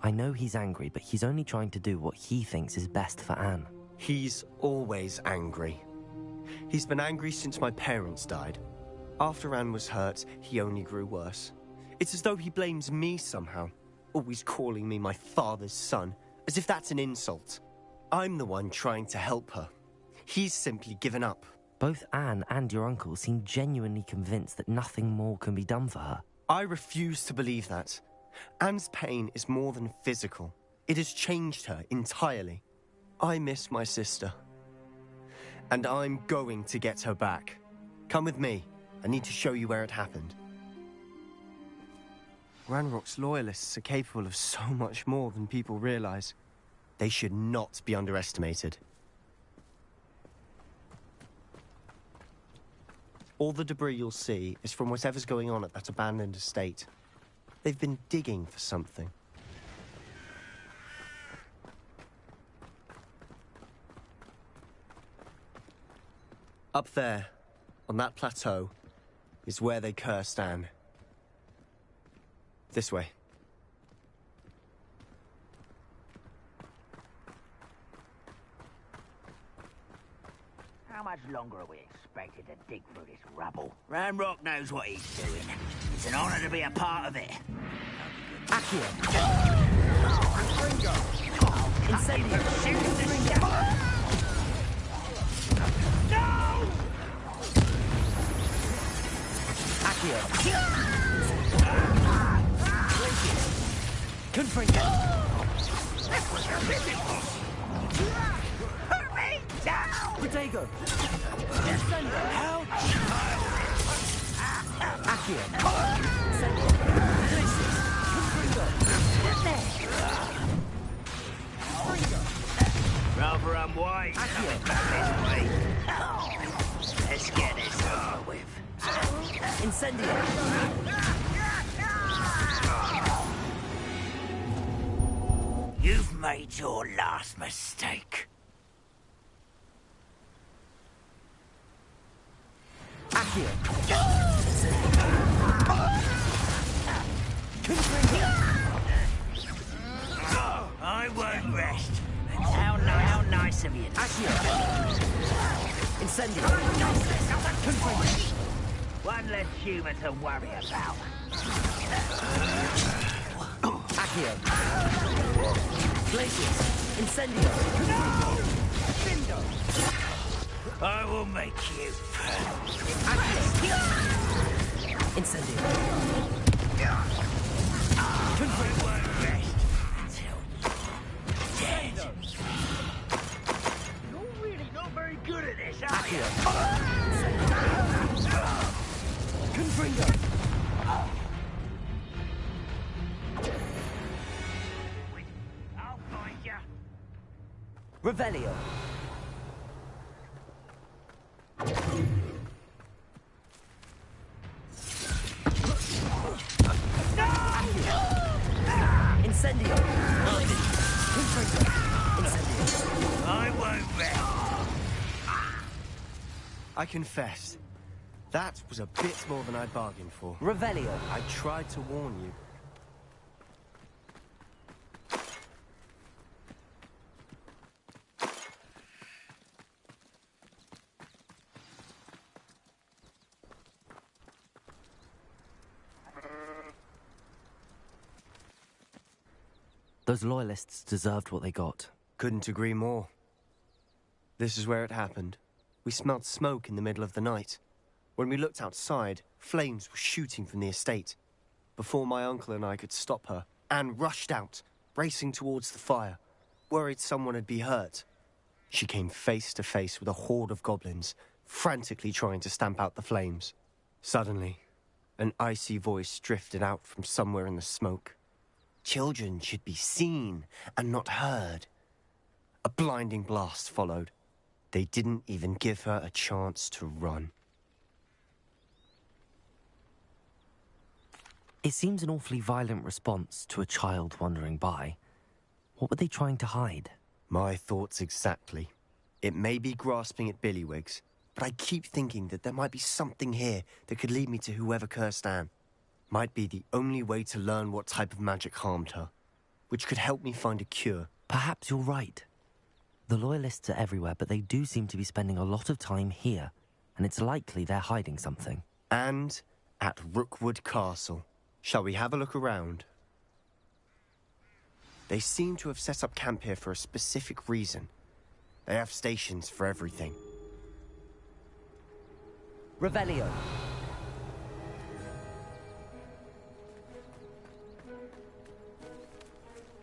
I know he's angry, but he's only trying to do what he thinks is best for Anne. He's always angry. He's been angry since my parents died. After Anne was hurt, he only grew worse. It's as though he blames me somehow, always calling me my father's son, as if that's an insult. I'm the one trying to help her. He's simply given up. Both Anne and your uncle seem genuinely convinced that nothing more can be done for her. I refuse to believe that. Anne's pain is more than physical. It has changed her entirely. I miss my sister. And I'm going to get her back. Come with me. I need to show you where it happened. Ranrock's loyalists are capable of so much more than people realize. They should not be underestimated. All the debris you'll see is from whatever's going on at that abandoned estate. They've been digging for something. Up there, on that plateau, is where they cursed Anne. This way. How much longer are we expected to dig through this rubble? Ramrock knows what he's doing. It's an honor to be a part of it. Accio! Incendio! No! Accio! Confringo! That's what you're missing! Put me down! Protego! Help! Accio! Incendio! Glacius! Confringo! Rather unwise. Accio! Let's get this over with. Incendio! You've made your last mistake. Accio! Confringo! I won't rest. How nice of you. Accio! Incendio! Confringo! One less human to worry about. Accio! Glacius! Incendio! No! Cindo! I will make you. Accio! Incendio! I won't rest until dead. You're really not very good at this, are you? Confringo! I'll find you. Revelio! Incendio! Confringo! Incendio! I won't rest. I confess, that was a bit more than I bargained for. Revelio! I tried to warn you. Those loyalists deserved what they got. Couldn't agree more. This is where it happened. We smelled smoke in the middle of the night. When we looked outside, flames were shooting from the estate. Before my uncle and I could stop her, Anne rushed out, racing towards the fire, worried someone would be hurt. She came face to face with a horde of goblins, frantically trying to stamp out the flames. Suddenly, an icy voice drifted out from somewhere in the smoke. Children should be seen and not heard. A blinding blast followed. They didn't even give her a chance to run. It seems an awfully violent response to a child wandering by. What were they trying to hide? My thoughts exactly. It may be grasping at Billywigs, but I keep thinking that there might be something here that could lead me to whoever cursed Anne. Might be the only way to learn what type of magic harmed her, which could help me find a cure. Perhaps you're right. The Loyalists are everywhere, but they do seem to be spending a lot of time here, and it's likely they're hiding something. And at Rookwood Castle. Shall we have a look around? They seem to have set up camp here for a specific reason. They have stations for everything. Revelio.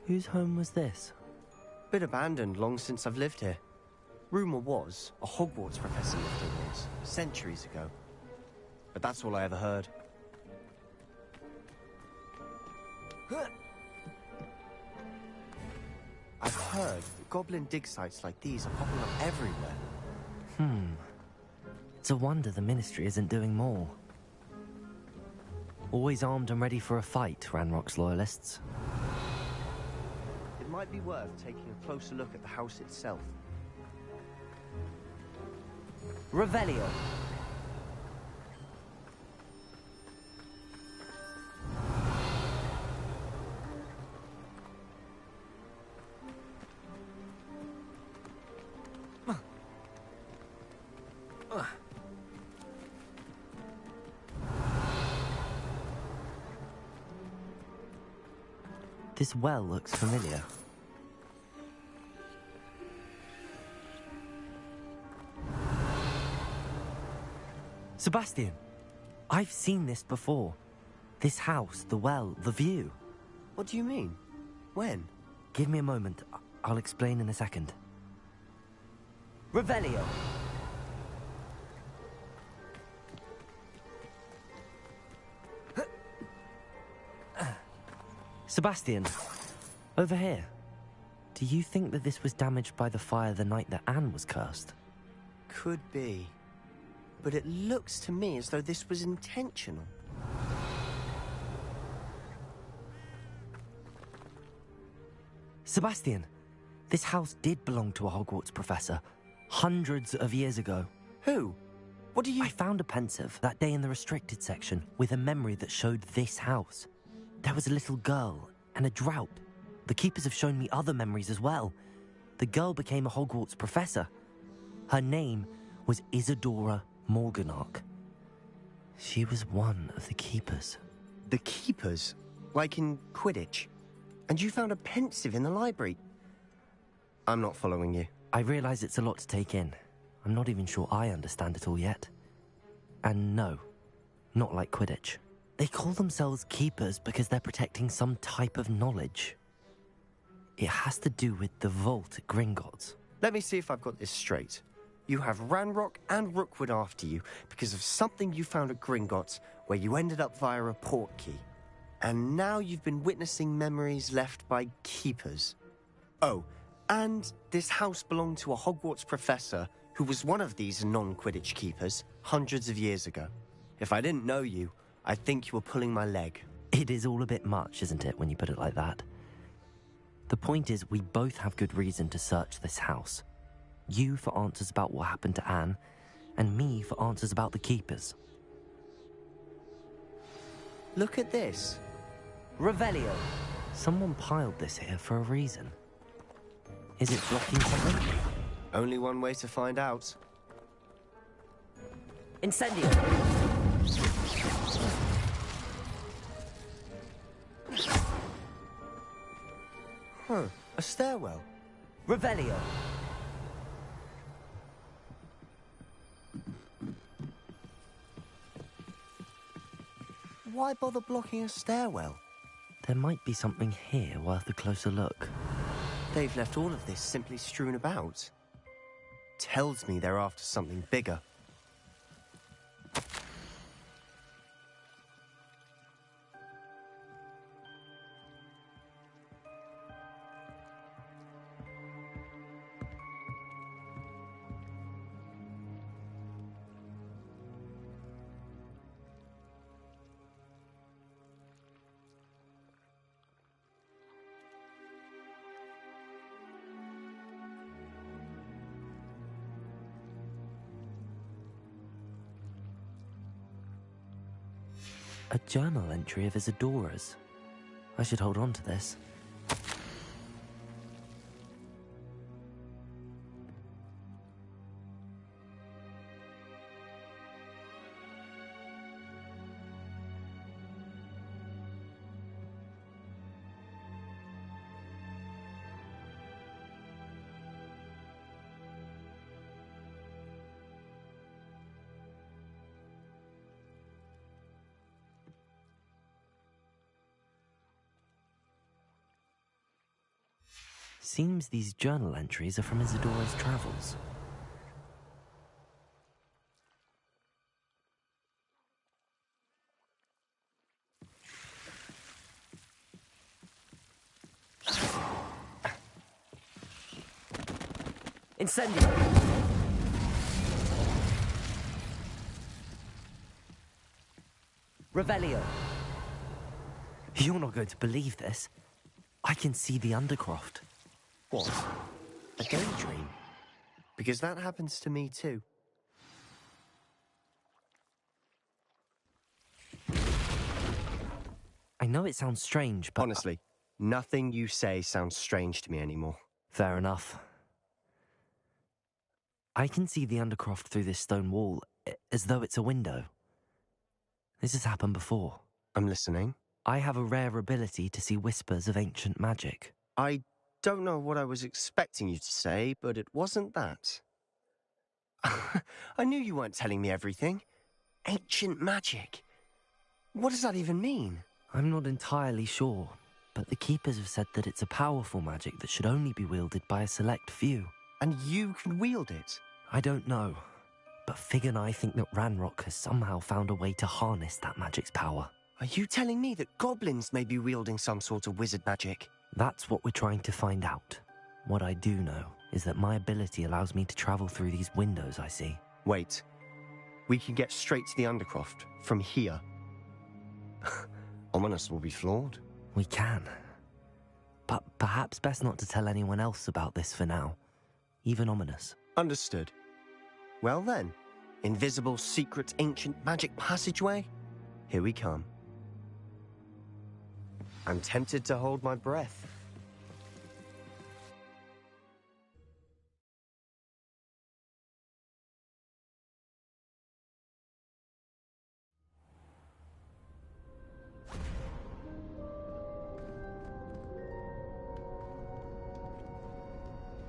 Whose home was this? Been abandoned long since I've lived here. Rumour was a Hogwarts professor lived here once, centuries ago. But that's all I ever heard. I've heard that goblin dig sites like these are popping up everywhere. It's a wonder the Ministry isn't doing more. Always armed and ready for a fight, Ranrock's loyalists. It might be worth taking a closer look at the house itself. Revelio. This well looks familiar. Sebastian, I've seen this before. This house, the well, the view. What do you mean? When? Give me a moment. I'll explain in a second. Revelio. Sebastian, over here. Do you think that this was damaged by the fire the night that Anne was cursed? Could be. But it looks to me as though this was intentional. Sebastian, this house did belong to a Hogwarts professor, hundreds of years ago. Who? What do you... I found a pensive that day in the restricted section with a memory that showed this house. There was a little girl and a drought. The keepers have shown me other memories as well. The girl became a Hogwarts professor. Her name was Isadora Morganach. She was one of the keepers. The keepers? Like in Quidditch? And you found a pensive in the library? I'm not following you. I realize it's a lot to take in. I'm not even sure I understand it all yet. And no, not like Quidditch. They call themselves keepers because they're protecting some type of knowledge. It has to do with the vault at Gringotts. Let me see if I've got this straight. You have Ranrock and Rookwood after you because of something you found at Gringotts where you ended up via a portkey. And now you've been witnessing memories left by keepers. Oh, and this house belonged to a Hogwarts professor who was one of these non-Quidditch keepers hundreds of years ago. If I didn't know you, I'd think you were pulling my leg. It is all a bit much, isn't it, when you put it like that? The point is, we both have good reason to search this house. You for answers about what happened to Anne, and me for answers about the keepers. Look at this. Revelio. Someone piled this here for a reason. Is it blocking something? Only one way to find out. Incendio. Huh, a stairwell. Revelio. Why bother blocking a stairwell? There might be something here worth a closer look. They've left all of this simply strewn about. Tells me they're after something bigger. A journal entry of Isadora's. I should hold on to this. Seems these journal entries are from Isadora's travels. Incendio! Revelio! You're not going to believe this. I can see the Undercroft. What? A daydream? Because that happens to me too. I know it sounds strange, but... Honestly, nothing you say sounds strange to me anymore. Fair enough. I can see the Undercroft through this stone wall, as though it's a window. This has happened before. I'm listening. I have a rare ability to see whispers of ancient magic. I don't know what I was expecting you to say, but it wasn't that. I knew you weren't telling me everything. Ancient magic. What does that even mean? I'm not entirely sure, but the Keepers have said that it's a powerful magic that should only be wielded by a select few. And you can wield it? I don't know, but Fig and I think that Ranrock has somehow found a way to harness that magic's power. Are you telling me that goblins may be wielding some sort of wizard magic? That's what we're trying to find out. What I do know is that my ability allows me to travel through these windows I see. Wait. We can get straight to the Undercroft from here. Ominous will be flawed. We can. But perhaps best not to tell anyone else about this for now. Even Ominous. Understood. Well then, invisible, secret, ancient magic passageway? Here we come. I'm tempted to hold my breath.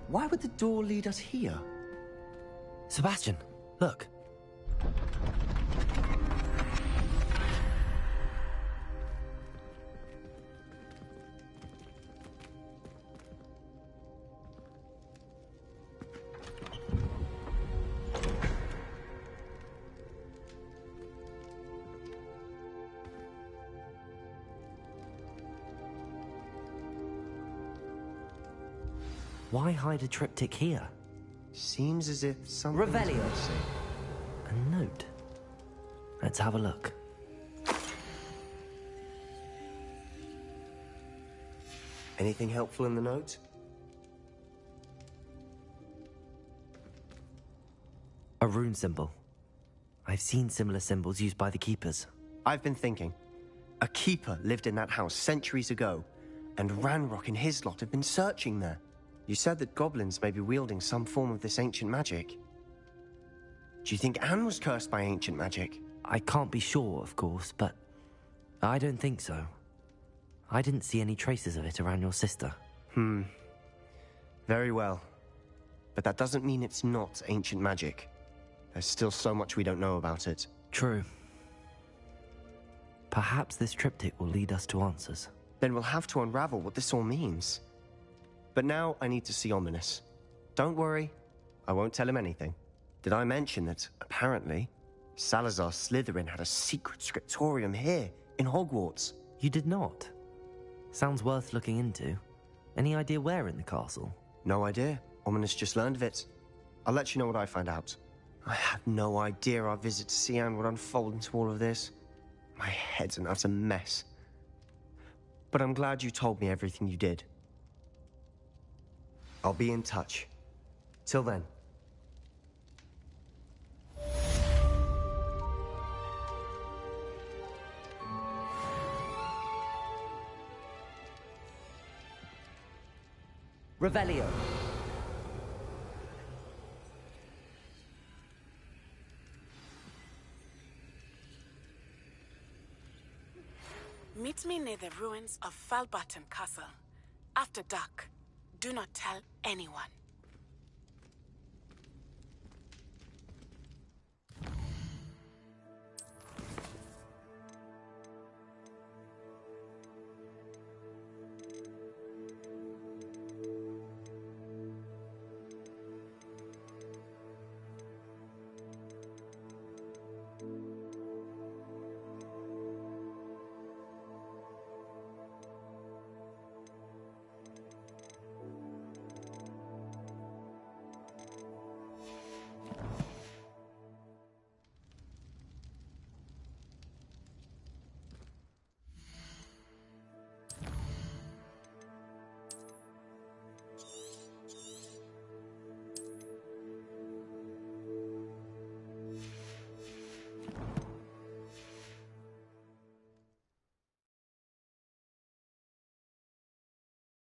Why would the door lead us here? Sebastian, look. Why hide a triptych here? Seems as if something... Revelio. A note. Let's have a look. Anything helpful in the note? A rune symbol. I've seen similar symbols used by the Keepers. I've been thinking. A Keeper lived in that house centuries ago, and Ranrock and his lot have been searching there. You said that goblins may be wielding some form of this ancient magic. Do you think Anne was cursed by ancient magic? I can't be sure, of course, but I don't think so. I didn't see any traces of it around your sister. Very well. But that doesn't mean it's not ancient magic. There's still so much we don't know about it. True. Perhaps this triptych will lead us to answers. Then we'll have to unravel what this all means. But now I need to see Ominous. Don't worry, I won't tell him anything. Did I mention that, apparently, Salazar Slytherin had a secret scriptorium here, in Hogwarts? You did not? Sounds worth looking into. Any idea where in the castle? No idea. Ominous just learned of it. I'll let you know what I find out. I had no idea our visit to Cian would unfold into all of this. My head's an utter mess. But I'm glad you told me everything you did. I'll be in touch. Till then. Revelio. Meet me near the ruins of Falbaton Castle. After dark. Do not tell anyone.